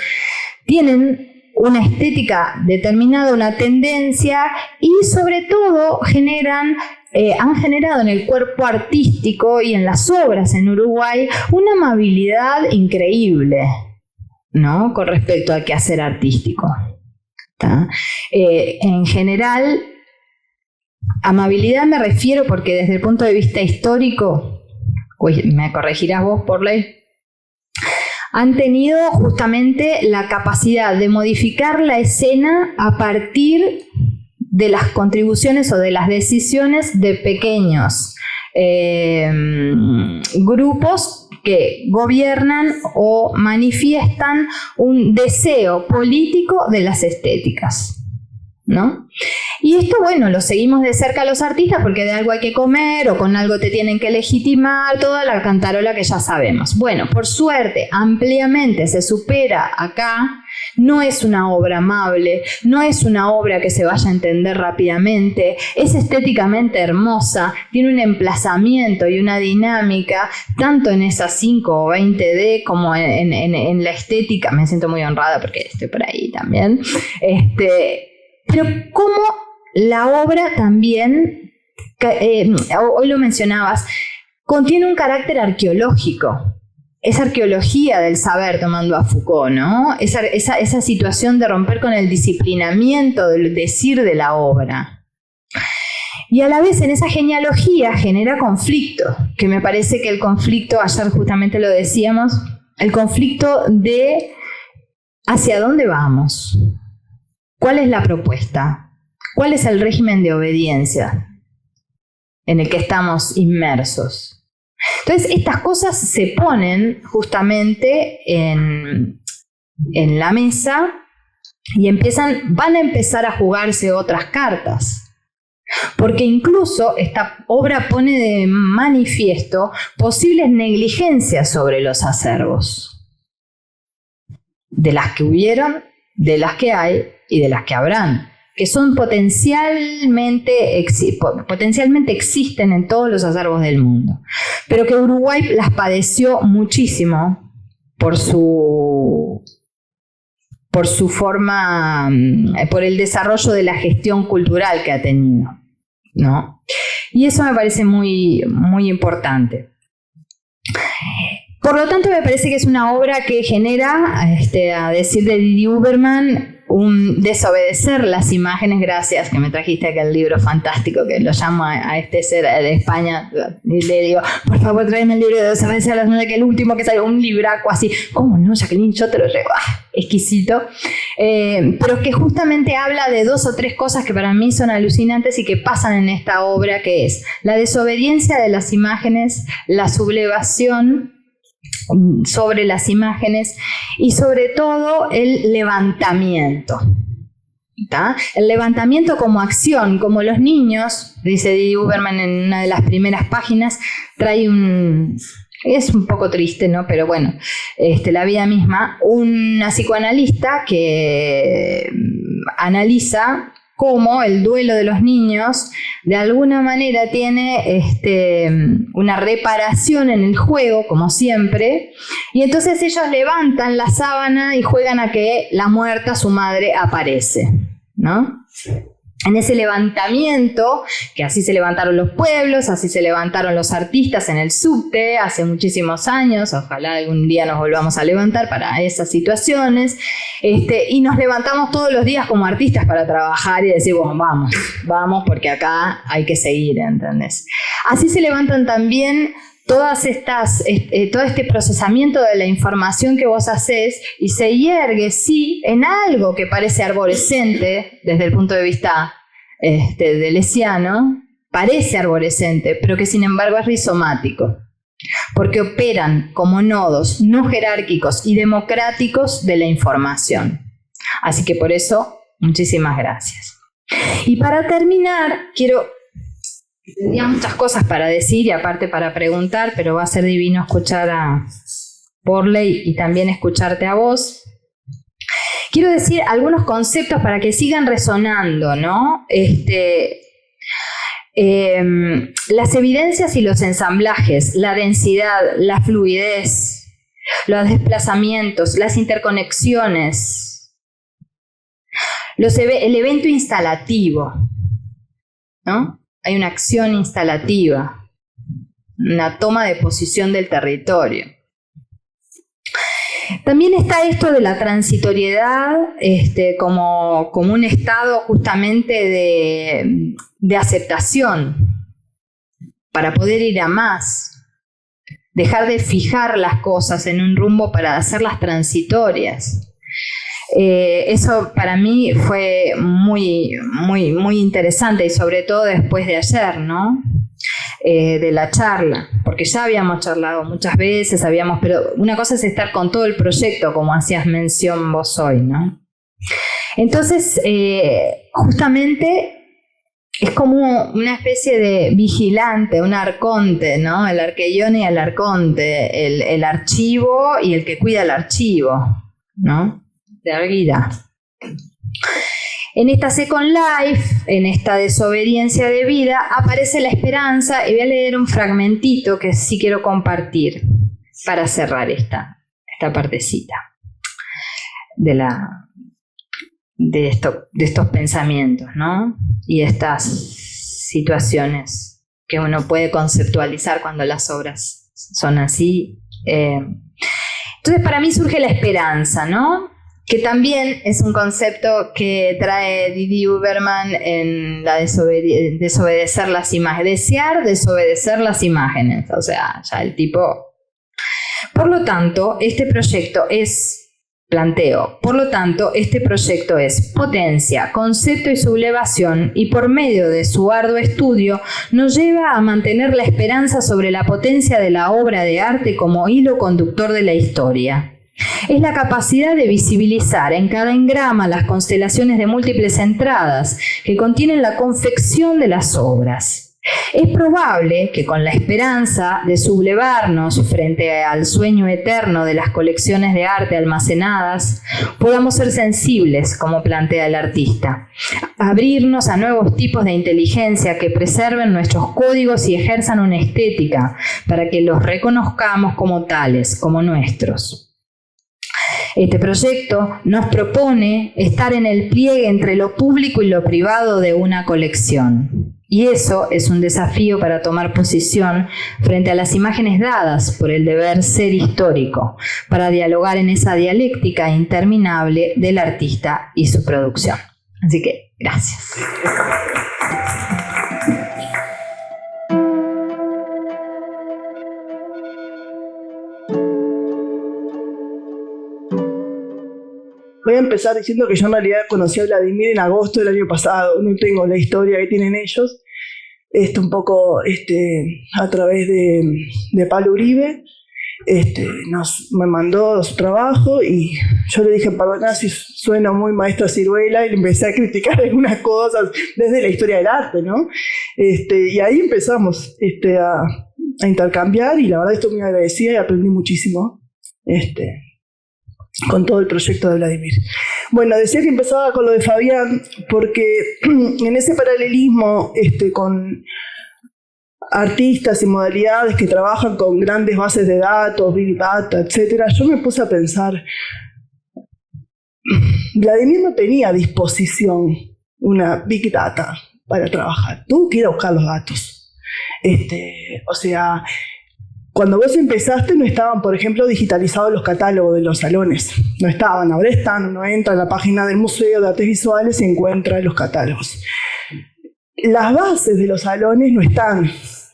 tienen una estética determinada, una tendencia, y sobre todo han generado en el cuerpo artístico y en las obras en Uruguay una amabilidad increíble, ¿no? Con respecto al quehacer artístico. En general, amabilidad me refiero porque desde el punto de vista histórico, me corregirás vos por ley, han tenido justamente la capacidad de modificar la escena a partir de las contribuciones o de las decisiones de pequeños grupos que gobiernan o manifiestan un deseo político de las estéticas. ¿no? Y esto, bueno, lo seguimos de cerca a los artistas porque de algo hay que comer o con algo te tienen que legitimar, toda la cantarola que ya sabemos. Bueno, por suerte, ampliamente se supera acá. No es una obra amable, no es una obra que se vaya a entender rápidamente, es estéticamente hermosa, tiene un emplazamiento y una dinámica, tanto en esas 5 o 20D como en la estética. Me siento muy honrada porque estoy por ahí también. Pero como la obra también, hoy lo mencionabas, contiene un carácter arqueológico. Es arqueología del saber, tomando a Foucault, ¿no? Esa situación de romper con el disciplinamiento del decir de la obra. Y a la vez en esa genealogía genera conflicto, que me parece que el conflicto, ayer justamente lo decíamos, el conflicto de hacia dónde vamos, cuál es la propuesta, cuál es el régimen de obediencia en el que estamos inmersos. Entonces, estas cosas se ponen justamente en la mesa y van a empezar a jugarse otras cartas. Porque incluso esta obra pone de manifiesto posibles negligencias sobre los acervos. De las que hubieron, de las que hay y de las que habrán, que son potencialmente existen en todos los acervos del mundo, pero que Uruguay las padeció muchísimo por su forma, por el desarrollo de la gestión cultural que ha tenido, ¿no? Y eso me parece muy, muy importante. Por lo tanto, me parece que es una obra que genera, a decir de Didi Huberman, un desobedecer las imágenes. Gracias que me trajiste aquel libro fantástico que lo llamo a este ser de España y le digo, por favor tráeme el libro de desobedecer las imágenes, que el último que salió, un libraco así. ¿Cómo no, Jacqueline? Yo te lo llevo. Exquisito. Pero que justamente habla de 2 o 3 cosas que para mí son alucinantes y que pasan en esta obra, que es la desobediencia de las imágenes, la sublevación sobre las imágenes y sobre todo el levantamiento. ¿Tá? El levantamiento como acción, como los niños, dice Didi Huberman en una de las primeras páginas, es un poco triste, ¿no? Pero bueno, la vida misma, una psicoanalista que analiza cómo el duelo de los niños de alguna manera tiene una reparación en el juego, como siempre, y entonces ellos levantan la sábana y juegan a que la muerta, su madre, aparece, ¿no? En ese levantamiento, que así se levantaron los pueblos, así se levantaron los artistas en el subte hace muchísimos años, ojalá algún día nos volvamos a levantar para esas situaciones, y nos levantamos todos los días como artistas para trabajar y decir, bueno, vamos, porque acá hay que seguir, ¿entendés? Así se levantan también todo este procesamiento de la información que vos hacés y se hiergue, sí, en algo que parece arborescente desde el punto de vista deleuziano, parece arborescente, pero que sin embargo es rizomático, porque operan como nodos no jerárquicos y democráticos de la información. Así que por eso, muchísimas gracias. Y para terminar, tenía muchas cosas para decir y aparte para preguntar, pero va a ser divino escuchar a Porley y también escucharte a vos. Quiero decir algunos conceptos para que sigan resonando, ¿no? Las evidencias y los ensamblajes, la densidad, la fluidez, los desplazamientos, las interconexiones, el evento instalativo, ¿no? Hay una acción instalativa, una toma de posición del territorio. También está esto de la transitoriedad como un estado justamente de aceptación para poder ir a más, dejar de fijar las cosas en un rumbo para hacerlas transitorias. Eso para mí fue muy, muy, muy interesante y sobre todo después de ayer, ¿no? De la charla, porque ya habíamos charlado muchas veces, pero una cosa es estar con todo el proyecto, como hacías mención vos hoy, ¿no? Entonces, justamente es como una especie de vigilante, un arconte, ¿no? El arqueion y el arconte, el archivo y el que cuida el archivo, ¿no? De Arguida. En esta Second Life, en esta desobediencia de vida, aparece la esperanza, y voy a leer un fragmentito que sí quiero compartir para cerrar esta partecita de estos pensamientos, ¿no? Y estas situaciones que uno puede conceptualizar cuando las obras son así. Entonces, para mí surge la esperanza, ¿no? Que también es un concepto que trae Didi Uberman en la desobedecer las imágenes. Desear desobedecer las imágenes. O sea, ya el tipo... Por lo tanto, este proyecto es potencia, concepto y sublevación, y por medio de su arduo estudio nos lleva a mantener la esperanza sobre la potencia de la obra de arte como hilo conductor de la historia. Es la capacidad de visibilizar en cada engrama las constelaciones de múltiples entradas que contienen la confección de las obras. Es probable que con la esperanza de sublevarnos frente al sueño eterno de las colecciones de arte almacenadas, podamos ser sensibles, como plantea el artista, abrirnos a nuevos tipos de inteligencia que preserven nuestros códigos y ejerzan una estética para que los reconozcamos como tales, como nuestros. Este proyecto nos propone estar en el pliegue entre lo público y lo privado de una colección. Y eso es un desafío para tomar posición frente a las imágenes dadas por el deber ser histórico, para dialogar en esa dialéctica interminable del artista y su producción. Así que, gracias. Voy a empezar diciendo que yo en realidad conocí a Vladimir en agosto del año pasado. No tengo la historia que tienen ellos. Un poco a través de Pablo Uribe. Me mandó su trabajo y yo le dije, perdoná si suena muy maestra Ciruela, y le empecé a criticar algunas cosas desde la historia del arte, ¿no? Y ahí empezamos a intercambiar, y la verdad estoy muy agradecida y aprendí muchísimo con todo el proyecto de Vladimir. Bueno, decía que empezaba con lo de Fabián, porque en ese paralelismo con artistas y modalidades que trabajan con grandes bases de datos, Big Data, etc., yo me puse a pensar, Vladimir no tenía a disposición una Big Data para trabajar, tuvo que ir a buscar los datos. O sea, cuando vos empezaste no estaban, por ejemplo, digitalizados los catálogos de los salones. No estaban, ahora están. Uno entra a la página del Museo de Artes Visuales y encuentra los catálogos. Las bases de los salones no están,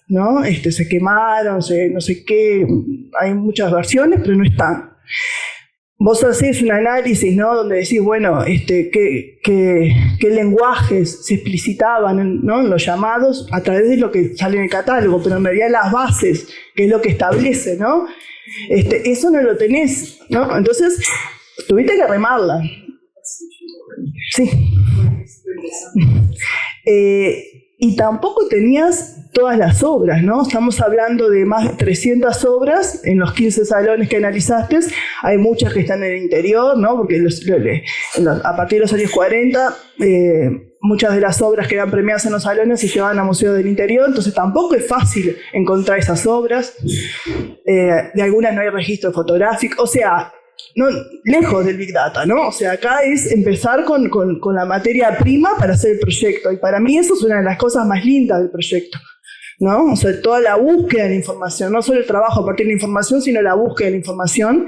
¿no? Se quemaron, no sé qué, hay muchas versiones, pero no están. Vos hacés un análisis, ¿no? Donde decís, bueno, qué lenguajes se explicitaban, ¿no? En los llamados a través de lo que sale en el catálogo, pero en realidad las bases, que es lo que establece, ¿no? Eso no lo tenés, ¿no? Entonces, tuviste que remarla. Sí. Y tampoco tenías todas las obras, ¿no? Estamos hablando de más de 300 obras en los 15 salones que analizaste. Hay muchas que están en el interior, ¿no? Porque a partir de los años 40, muchas de las obras que eran premiadas en los salones se llevaban a museos del interior, entonces tampoco es fácil encontrar esas obras. De algunas no hay registro fotográfico, o sea, no, lejos del Big Data, ¿no? O sea, acá es empezar con la materia prima para hacer el proyecto, y para mí eso es una de las cosas más lindas del proyecto, ¿no? O sea, toda la búsqueda de la información, no solo el trabajo a partir de la información, sino la búsqueda de la información,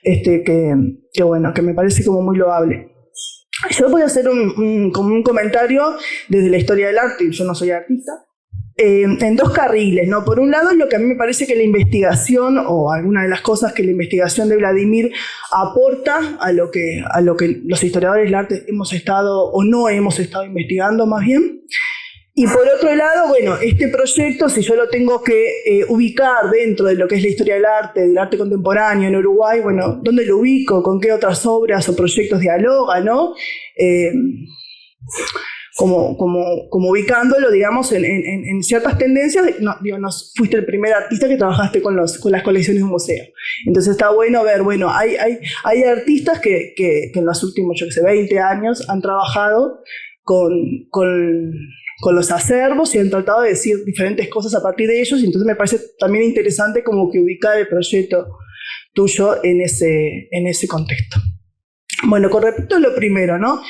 que bueno, que me parece como muy loable. Yo voy a hacer como un comentario desde la historia del arte, yo no soy artista, en dos carriles, ¿no? Por un lado, es lo que a mí me parece que la investigación, o alguna de las cosas que la investigación de Vladimir aporta a lo que los historiadores del arte hemos estado, o no hemos estado investigando más bien. Y por otro lado, bueno, este proyecto, si yo lo tengo que ubicar dentro de lo que es la historia del arte contemporáneo en Uruguay, bueno, ¿dónde lo ubico? ¿Con qué otras obras o proyectos dialoga, no? Como ubicándolo, digamos, en ciertas tendencias. No fuiste el primer artista que trabajaste con las colecciones de un museo. Entonces está bueno ver, bueno, hay artistas que en los últimos, 20 años han trabajado con los acervos y han tratado de decir diferentes cosas a partir de ellos, y entonces me parece también interesante como que ubicar el proyecto tuyo en ese contexto. Bueno, con respecto a lo primero, ¿no?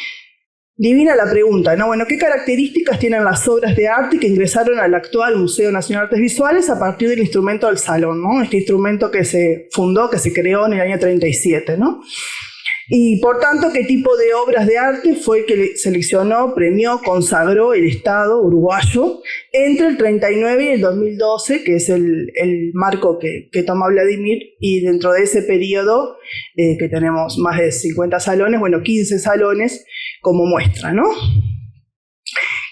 Divina la pregunta, ¿no? Bueno, ¿qué características tienen las obras de arte que ingresaron al actual Museo Nacional de Artes Visuales a partir del instrumento del salón, ¿no? Este instrumento que se fundó, que se creó en el año 37, ¿no? Y por tanto, ¿qué tipo de obras de arte fue que seleccionó, premió, consagró el Estado uruguayo entre el 39 y el 2012, que es el marco que toma Vladimir, y dentro de ese periodo, que tenemos más de 50 salones, bueno, 15 salones como muestra, ¿no?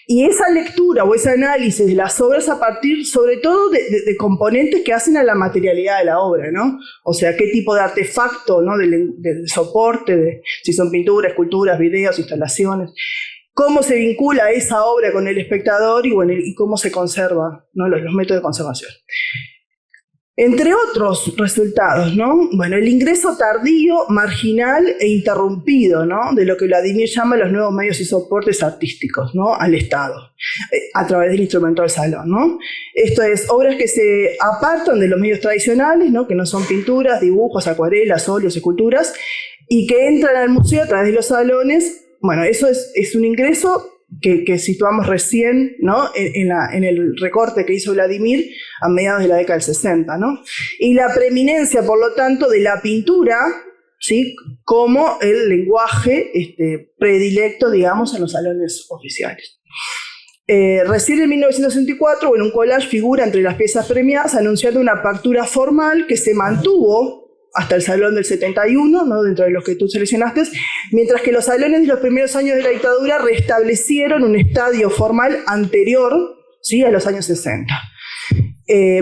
Y esa lectura o ese análisis de las obras a partir, sobre todo, de componentes que hacen a la materialidad de la obra, ¿no? O sea, qué tipo de artefacto, ¿no? De soporte, si son pinturas, esculturas, videos, instalaciones, cómo se vincula esa obra con el espectador y, bueno, y cómo se conserva, ¿no? Los métodos de conservación. Entre otros resultados, ¿no? Bueno, el ingreso tardío, marginal e interrumpido, ¿no? De lo que Vladimir llama los nuevos medios y soportes artísticos, ¿no? Al Estado, a través del instrumento del salón, ¿no? Esto es, obras que se apartan de los medios tradicionales, ¿no? Que no son pinturas, dibujos, acuarelas, óleos, esculturas, y que entran al museo a través de los salones. Bueno, eso es un ingreso que situamos recién, ¿no? en el recorte que hizo Vladimir a mediados de la década del 60, ¿no? Y la preeminencia, por lo tanto, de la pintura, ¿sí? Como el lenguaje predilecto, digamos, en los salones oficiales. Recién en 1964, bueno, un collage figura entre las piezas premiadas anunciando una apertura formal que se mantuvo hasta el salón del 71, ¿no? Dentro de los que tú seleccionaste, mientras que los salones de los primeros años de la dictadura restablecieron un estadio formal anterior, ¿sí? A los años 60.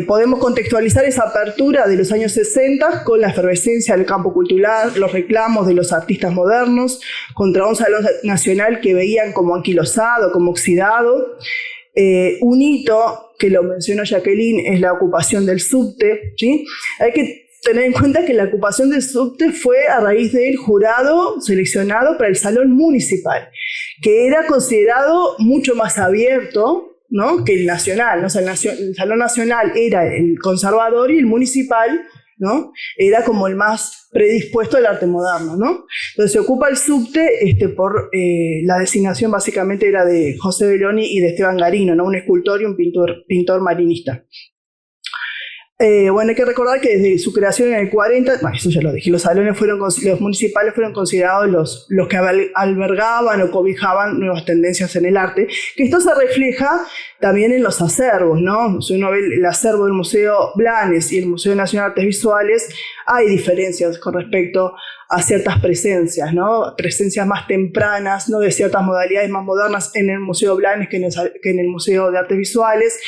Podemos contextualizar esa apertura de los años 60 con la efervescencia del campo cultural, los reclamos de los artistas modernos contra un salón nacional que veían como anquilosado, como oxidado. Un hito, que lo mencionó Jacqueline, es la ocupación del subte, ¿sí? Hay que tener en cuenta que la ocupación del subte fue a raíz del jurado seleccionado para el salón municipal, que era considerado mucho más abierto, ¿no? Que el nacional, ¿no? O sea, el salón nacional era el conservador y el municipal, ¿no? Era como el más predispuesto al arte moderno, ¿no? Entonces se ocupa el subte por la designación básicamente era de José Belloni y de Esteban Garino, ¿no? Un escultor y un pintor marinista. Bueno, hay que recordar que desde su creación en el 40, bueno, eso ya lo dije, los municipales fueron considerados los que albergaban o cobijaban nuevas tendencias en el arte, que esto se refleja también en los acervos, ¿no? Si uno ve el acervo del Museo Blanes y el Museo Nacional de Artes Visuales, hay diferencias con respecto a ciertas presencias, ¿no? Presencias más tempranas, ¿no? De ciertas modalidades más modernas en el Museo Blanes que en el Museo de Artes Visuales.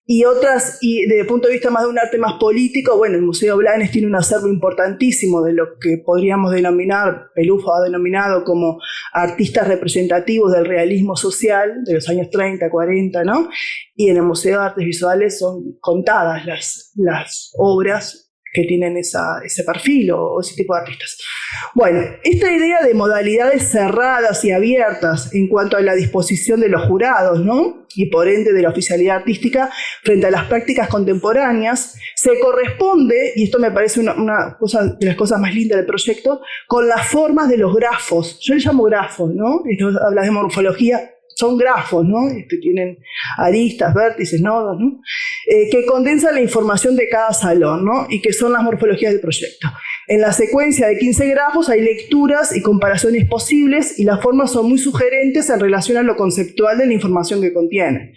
Y otras, y desde el punto de vista más de un arte más político, bueno, el Museo Blanes tiene un acervo importantísimo de lo que podríamos denominar, Pelufo ha denominado como artistas representativos del realismo social de los años 30, 40, ¿no? Y en el Museo de Artes Visuales son contadas las obras que tienen ese perfil o ese tipo de artistas. Bueno, esta idea de modalidades cerradas y abiertas en cuanto a la disposición de los jurados, ¿no? Y por ende de la oficialidad artística frente a las prácticas contemporáneas, se corresponde, y esto me parece una cosa de las cosas más lindas del proyecto, con las formas de los grafos. Yo les llamo grafos, ¿no? Esto habla de morfología. Son grafos, ¿no? Tienen aristas, vértices, nodos, ¿no? Que condensan la información de cada salón, ¿no? Y que son las morfologías del proyecto. En la secuencia de 15 grafos hay lecturas y comparaciones posibles y las formas son muy sugerentes en relación a lo conceptual de la información que contienen.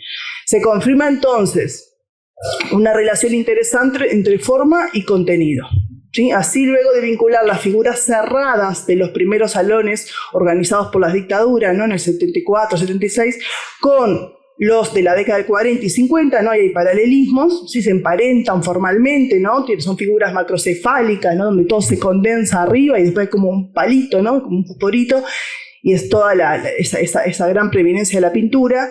Se confirma entonces una relación interesante entre forma y contenido. ¿Sí? Así, luego de vincular las figuras cerradas de los primeros salones organizados por las dictaduras, ¿no? En el 74, 76, con los de la década del 40 y 50, ¿no? Hay paralelismos, ¿sí? Se emparentan formalmente, ¿no? Son figuras macrocefálicas, ¿no? Donde todo se condensa arriba y después hay como un palito, ¿no? Como un fosforito, y es toda esa gran preeminencia de la pintura.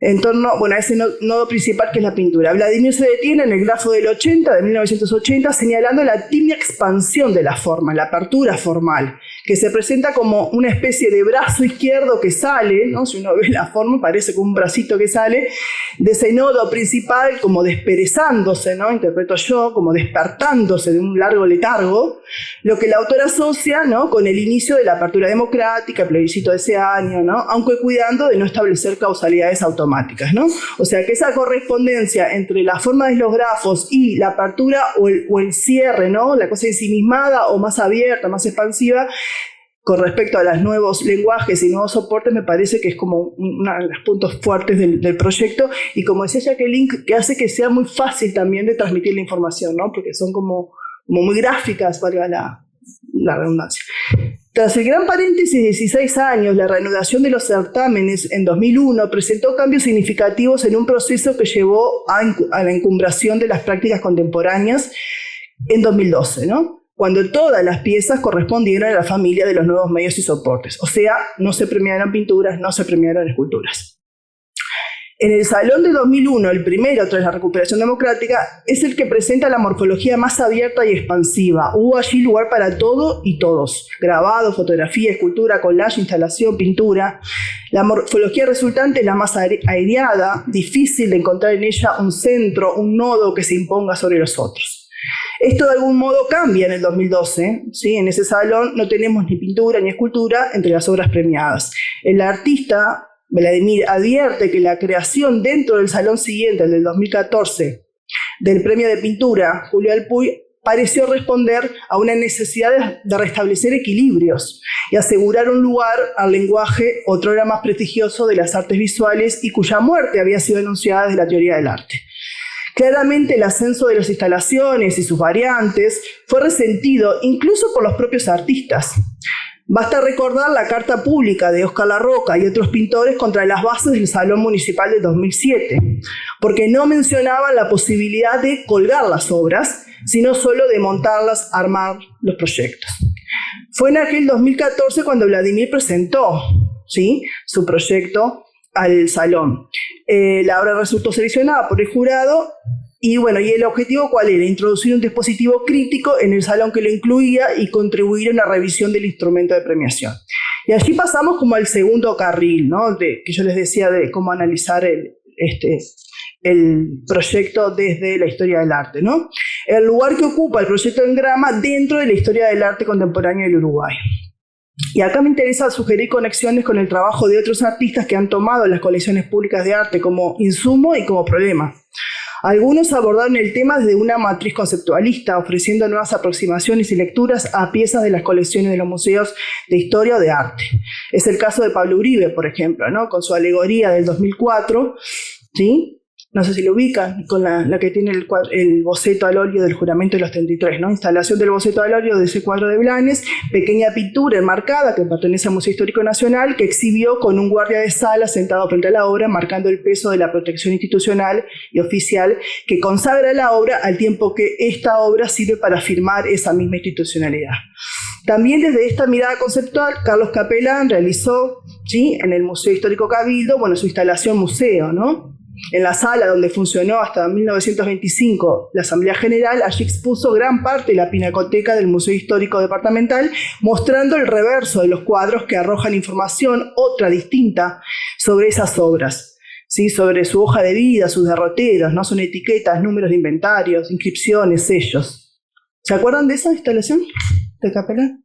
En torno, bueno, a ese nodo principal que es la pintura. Vladimir se detiene en el grafo de 1980, señalando la tímida expansión de la forma, la apertura formal, que se presenta como una especie de brazo izquierdo que sale, ¿no? Si uno ve la forma, parece como un bracito que sale, de ese nodo principal, como desperezándose, ¿no? Interpreto yo, como despertándose de un largo letargo, lo que el autor asocia, ¿no? Con el inicio de la apertura democrática, el plebiscito de ese año, ¿no? Aunque cuidando de no establecer causalidades automáticas, ¿no? O sea que esa correspondencia entre la forma de los grafos y la apertura o el cierre, ¿no? La cosa ensimismada o más abierta, más expansiva, con respecto a los nuevos lenguajes y nuevos soportes, me parece que es como uno de los puntos fuertes del proyecto, y como decía Jacqueline, que hace que sea muy fácil también de transmitir la información, ¿no? Porque son como muy gráficas, valga la redundancia. Tras el gran paréntesis de 16 años, la reanudación de los certámenes en 2001 presentó cambios significativos en un proceso que llevó a la encumbración de las prácticas contemporáneas en 2012, ¿no? Cuando todas las piezas correspondieron a la familia de los nuevos medios y soportes. O sea, no se premiaron pinturas, no se premiaron esculturas. En el Salón de 2001, el primero tras la recuperación democrática, es el que presenta la morfología más abierta y expansiva. Hubo allí lugar para todo y todos. Grabado, fotografía, escultura, collage, instalación, pintura. La morfología resultante es la más aireada, difícil de encontrar en ella un centro, un nodo que se imponga sobre los otros. Esto de algún modo cambia en el 2012, ¿sí? En ese salón no tenemos ni pintura ni escultura entre las obras premiadas. El artista Vladimir advierte que la creación dentro del salón siguiente, el del 2014, del premio de pintura Julio Alpuy, pareció responder a una necesidad de restablecer equilibrios y asegurar un lugar al lenguaje otrora más prestigioso de las artes visuales y cuya muerte había sido anunciada desde la teoría del arte. Claramente el ascenso de las instalaciones y sus variantes fue resentido incluso por los propios artistas. Basta recordar la carta pública de Óscar Larroca y otros pintores contra las bases del Salón Municipal de 2007, porque no mencionaban la posibilidad de colgar las obras, sino solo de montarlas, armar los proyectos. Fue en aquel 2014 cuando Vladimir presentó, ¿sí?, su proyecto al Salón. La obra resultó seleccionada por el jurado. Y bueno, ¿y el objetivo cuál era? Introducir un dispositivo crítico en el salón que lo incluía y contribuir a una revisión del instrumento de premiación. Y allí pasamos como al segundo carril, ¿no? Que yo les decía de cómo analizar el proyecto desde la historia del arte, ¿no? El lugar que ocupa el proyecto en Grama dentro de la historia del arte contemporáneo del Uruguay. Y acá me interesa sugerir conexiones con el trabajo de otros artistas que han tomado las colecciones públicas de arte como insumo y como problema. Algunos abordaron el tema desde una matriz conceptualista, ofreciendo nuevas aproximaciones y lecturas a piezas de las colecciones de los museos de historia o de arte. Es el caso de Pablo Uribe, por ejemplo, ¿no? Con su alegoría del 2004, ¿sí? No sé si lo ubican, con la que tiene el boceto al óleo del juramento de los 33, ¿no? Instalación del boceto al óleo de ese cuadro de Blanes, pequeña pintura enmarcada que pertenece al Museo Histórico Nacional, que exhibió con un guardia de sala sentado frente a la obra, marcando el peso de la protección institucional y oficial que consagra la obra, al tiempo que esta obra sirve para afirmar esa misma institucionalidad. También desde esta mirada conceptual, Carlos Capelán realizó, ¿sí?, en el Museo Histórico Cabildo, bueno, su instalación museo, ¿no? En la sala donde funcionó hasta 1925 la Asamblea General, allí expuso gran parte de la pinacoteca del Museo Histórico Departamental, mostrando el reverso de los cuadros que arrojan información, otra distinta, sobre esas obras, ¿sí?, sobre su hoja de vida, sus derroteros, ¿no? Son etiquetas, números de inventarios, inscripciones, sellos. ¿Se acuerdan de esa instalación de Capelán?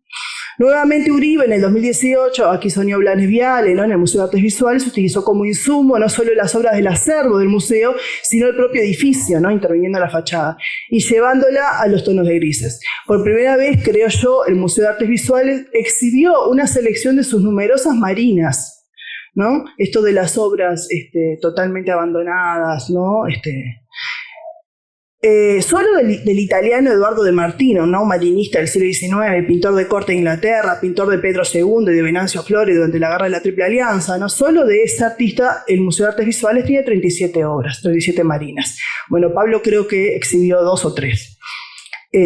Nuevamente Uribe en el 2018, aquí soñó Blanes Viale, ¿no? En el Museo de Artes Visuales, utilizó como insumo no solo las obras del acervo del museo, sino el propio edificio, ¿no? Interviniendo en la fachada y llevándola a los tonos de grises. Por primera vez, creo yo, el Museo de Artes Visuales exhibió una selección de sus numerosas marinas, ¿no? Esto de las obras totalmente abandonadas, ¿no? Solo del italiano Eduardo de Martino, ¿no? Marinista del siglo XIX, pintor de corte de Inglaterra, pintor de Pedro II y de Venancio Flores durante la Guerra de la Triple Alianza, ¿no? Solo de ese artista el Museo de Artes Visuales tiene 37 obras, 37 marinas. Bueno, Pablo creo que exhibió 2 o 3.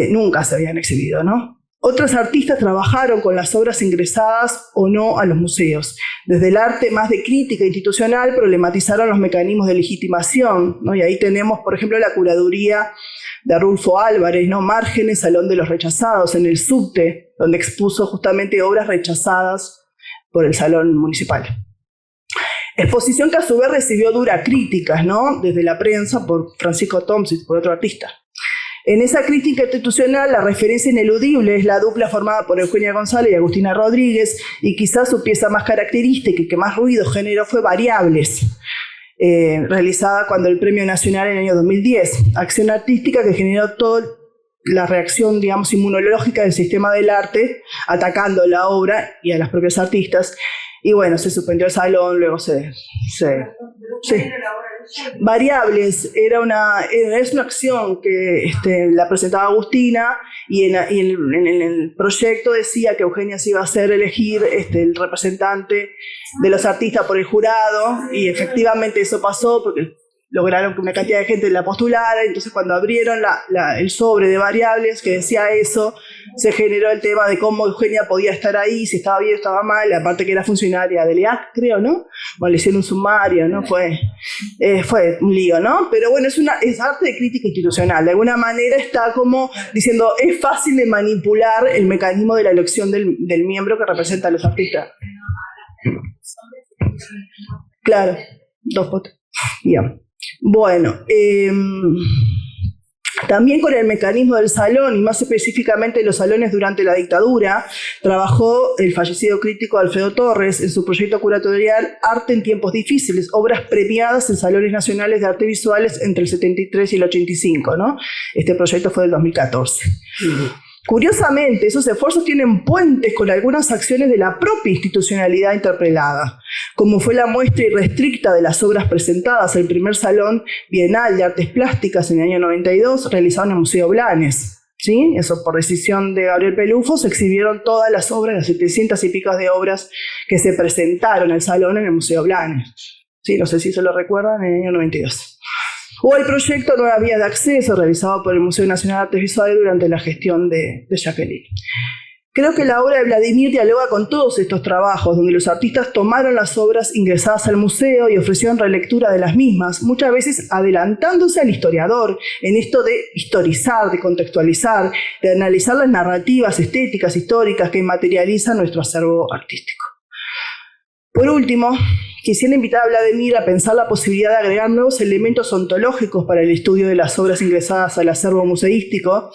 Nunca se habían exhibido, ¿no? Otros artistas trabajaron con las obras ingresadas o no a los museos. Desde el arte más de crítica institucional problematizaron los mecanismos de legitimación, ¿no? Y ahí tenemos, por ejemplo, la curaduría de Arnulfo Álvarez, ¿no? Márgenes, Salón de los Rechazados, en el subte, donde expuso justamente obras rechazadas por el Salón Municipal. Exposición que a su vez recibió duras críticas, ¿no? Desde la prensa por Francisco Tomsis, por otro artista. En esa crítica institucional, la referencia ineludible es la dupla formada por Eugenia González y Agustina Rodríguez, y quizás su pieza más característica y que más ruido generó fue Variables, realizada cuando el Premio Nacional en el año 2010. Acción artística que generó toda la reacción, digamos, inmunológica del sistema del arte, atacando la obra y a las propias artistas. Y bueno, se suspendió el salón, luego sí. Variables es una acción que la presentaba Agustina y en el proyecto decía que Eugenia se iba a hacer elegir el representante de los artistas por el jurado, y efectivamente eso pasó porque lograron que una cantidad de gente la postulara. Entonces cuando abrieron el sobre de Variables que decía eso, se generó el tema de cómo Eugenia podía estar ahí, si estaba bien o estaba mal, aparte que era funcionaria del EAC, creo, ¿no? Bueno, le hicieron un sumario, ¿no? Fue un lío, ¿no? Pero bueno, es arte de crítica institucional. De alguna manera está como diciendo, es fácil de manipular el mecanismo de la elección del miembro que representa a los artistas. Claro, 2 votos. Bien. Bueno, también con el mecanismo del salón, y más específicamente los salones durante la dictadura, trabajó el fallecido crítico Alfredo Torres en su proyecto curatorial Arte en tiempos difíciles, obras premiadas en salones nacionales de arte visuales entre el 73 y el 85, ¿no? Este proyecto fue del 2014. Curiosamente, esos esfuerzos tienen puentes con algunas acciones de la propia institucionalidad interpelada, como fue la muestra irrestricta de las obras presentadas al primer Salón Bienal de Artes Plásticas en el año 92, realizado en el Museo Blanes. ¿Sí? Eso por decisión de Gabriel Pelufo, se exhibieron todas las obras, las 700 y pico de obras que se presentaron al Salón en el Museo Blanes. ¿Sí? No sé si se lo recuerdan, en el año 92. O el proyecto Nuevas Vías de Acceso, realizado por el Museo Nacional de Artes Visuales durante la gestión de Jacqueline. Creo que la obra de Vladimir dialoga con todos estos trabajos, donde los artistas tomaron las obras ingresadas al museo y ofrecieron relectura de las mismas, muchas veces adelantándose al historiador en esto de historizar, de contextualizar, de analizar las narrativas estéticas, históricas que materializan nuestro acervo artístico. Por último, quisiera invitar a Vladimir a pensar la posibilidad de agregar nuevos elementos ontológicos para el estudio de las obras ingresadas al acervo museístico,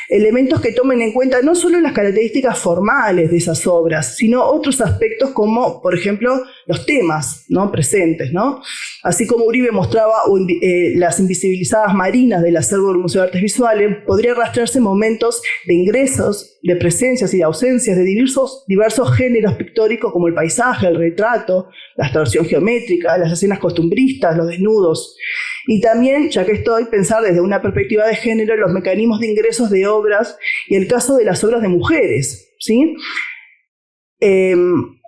elementos que tomen en cuenta no solo las características formales de esas obras, sino otros aspectos como, por ejemplo, los temas, ¿no? presentes, ¿no? Así como Uribe mostraba las invisibilizadas marinas del acervo del Museo de Artes Visuales, podría rastrearse momentos de ingresos, de presencias y de ausencias de diversos géneros pictóricos como el paisaje, el retrato, la abstracción geométrica, las escenas costumbristas, los desnudos. Y también, ya que estoy, pensar desde una perspectiva de género los mecanismos de ingresos de obras y el caso de las obras de mujeres, ¿sí?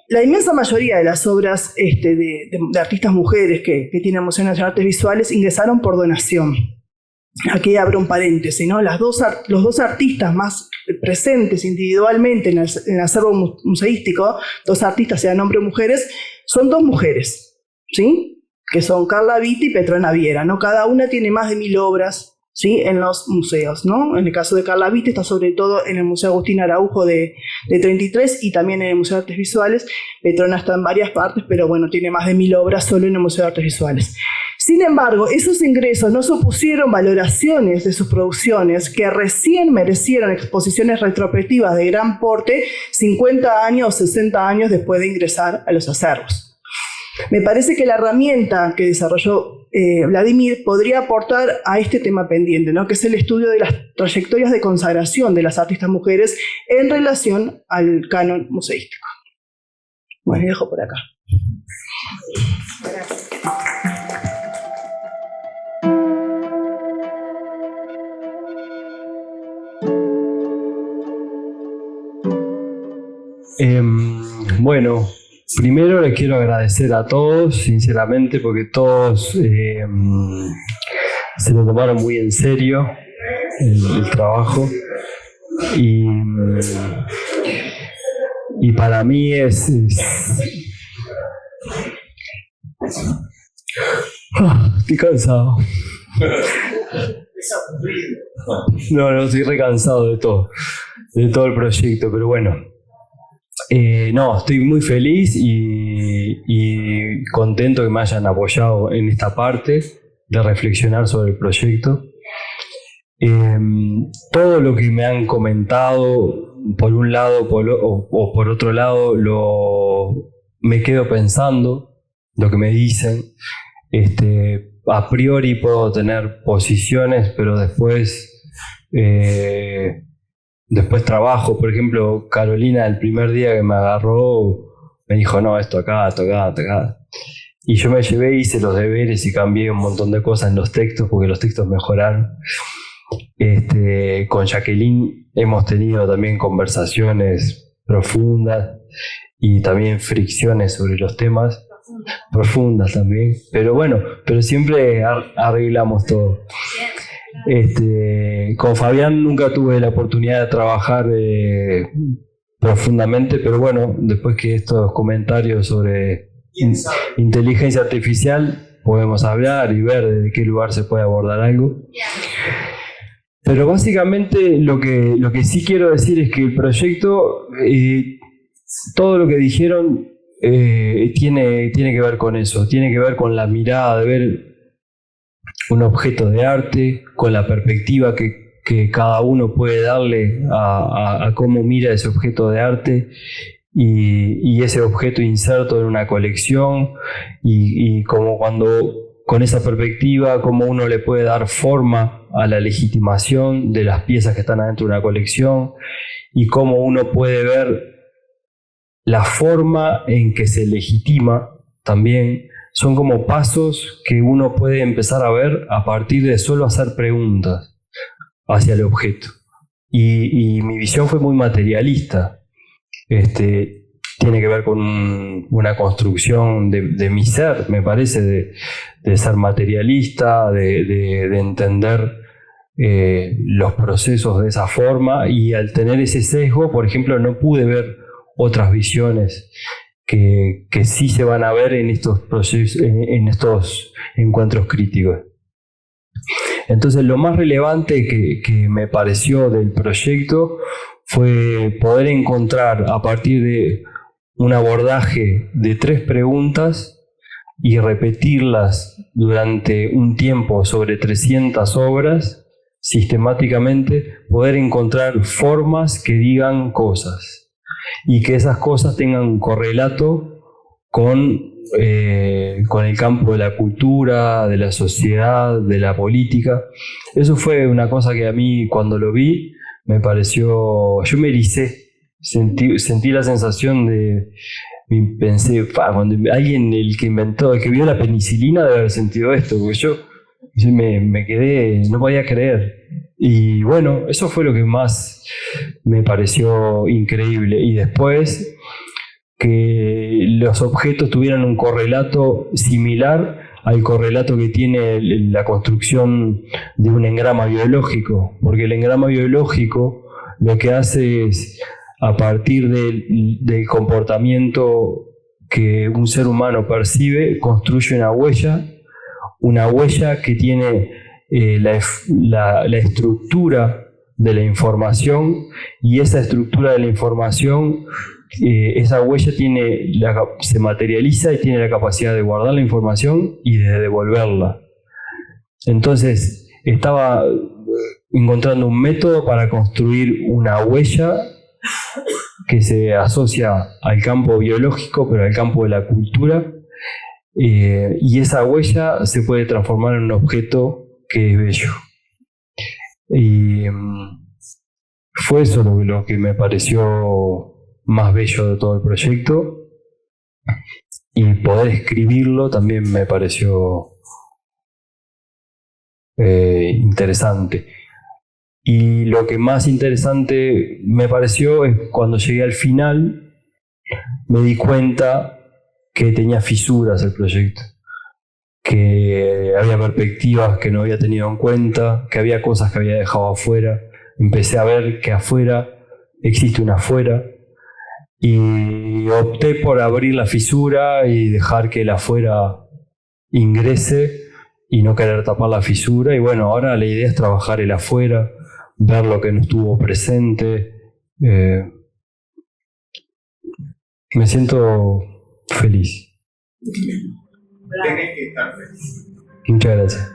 La inmensa mayoría de las obras de artistas mujeres que tiene el Museo Nacional de Artes Visuales ingresaron por donación. Aquí abro un paréntesis, ¿no? Los dos artistas más presentes individualmente en el acervo museístico, 2 artistas, sean hombres o mujeres, son 2 mujeres, ¿sí? Que son Carla Vitti y Petrona Viera, ¿no? Cada una tiene más de 1000 obras, ¿sí? En los museos, ¿no? En el caso de Carla Vitti está sobre todo en el Museo Agustín Araujo de 33 y también en el Museo de Artes Visuales. Petrona está en varias partes, pero bueno, tiene más de 1000 obras solo en el Museo de Artes Visuales. Sin embargo, esos ingresos no supusieron valoraciones de sus producciones que recién merecieron exposiciones retrospectivas de gran porte 50 años o 60 años después de ingresar a los acervos. Me parece que la herramienta que desarrolló Vladimir podría aportar a este tema pendiente, ¿no? Que es el estudio de las trayectorias de consagración de las artistas mujeres en relación al canon museístico. Bueno, y dejo por acá. Gracias. Bueno, primero les quiero agradecer a todos, sinceramente, porque todos se lo tomaron muy en serio el trabajo. Y para mí estoy cansado. No, estoy recansado de todo el proyecto, pero bueno. No, estoy muy feliz y contento que me hayan apoyado en esta parte de reflexionar sobre el proyecto. Todo lo que me han comentado, por un lado o por otro lado, me quedo pensando lo que me dicen. A priori puedo tener posiciones, pero después trabajo. Por ejemplo, Carolina, el primer día que me agarró, me dijo, no, esto acá. Y yo me llevé, hice los deberes y cambié un montón de cosas en los textos, porque los textos mejoraron. Con Jacqueline hemos tenido también conversaciones profundas y también fricciones sobre los temas. Profundas también, pero siempre arreglamos todo. Con Fabián nunca tuve la oportunidad de trabajar profundamente, pero bueno, después que estos comentarios sobre inteligencia artificial podemos hablar y ver de qué lugar se puede abordar algo. Pero básicamente lo que sí quiero decir es que el proyecto, todo lo que dijeron, tiene que ver con eso, tiene que ver con la mirada de ver un objeto de arte, con la perspectiva que cada uno puede darle a cómo mira ese objeto de arte y ese objeto inserto en una colección y como cuando con esa perspectiva cómo uno le puede dar forma a la legitimación de las piezas que están adentro de una colección y cómo uno puede ver la forma en que se legitima también. Son como pasos que uno puede empezar a ver a partir de solo hacer preguntas hacia el objeto. Y mi visión fue muy materialista. Tiene que ver con una construcción de mi ser, me parece, de ser materialista, de entender los procesos de esa forma. Y al tener ese sesgo, por ejemplo, no pude ver otras visiones que sí se van a ver en estos procesos, en estos encuentros críticos. Entonces, lo más relevante que me pareció del proyecto fue poder encontrar a partir de un abordaje de 3 preguntas y repetirlas durante un tiempo sobre 300 obras, sistemáticamente, poder encontrar formas que digan cosas. Y que esas cosas tengan un correlato con el campo de la cultura, de la sociedad, de la política. Eso fue una cosa que a mí, cuando lo vi, me pareció... Yo me ericé, sentí la sensación pensé, cuando alguien, el que vio la penicilina debe haber sentido esto, porque yo me quedé, no podía creer. Y bueno, eso fue lo que más me pareció increíble. Y después, que los objetos tuvieran un correlato similar al correlato que tiene la construcción de un engrama biológico. Porque el engrama biológico lo que hace es, a partir del comportamiento que un ser humano percibe, construye una huella que tiene la estructura de la información, y esa estructura de la información, esa huella se materializa y tiene la capacidad de guardar la información y de devolverla. Entonces, estaba encontrando un método para construir una huella que se asocia al campo biológico, pero al campo de la cultura, y esa huella se puede transformar en un objeto que es bello. Y fue eso lo que me pareció más bello de todo el proyecto, y poder escribirlo también me pareció interesante. Y lo que más interesante me pareció es cuando llegué al final, me di cuenta que tenía fisuras el proyecto, que había perspectivas que no había tenido en cuenta, que había cosas que había dejado afuera. Empecé a ver que afuera existe un afuera y opté por abrir la fisura y dejar que el afuera ingrese y no querer tapar la fisura. Y bueno, ahora la idea es trabajar el afuera, ver lo que no estuvo presente. Me siento feliz. Tenés que estar feliz. Muchas gracias.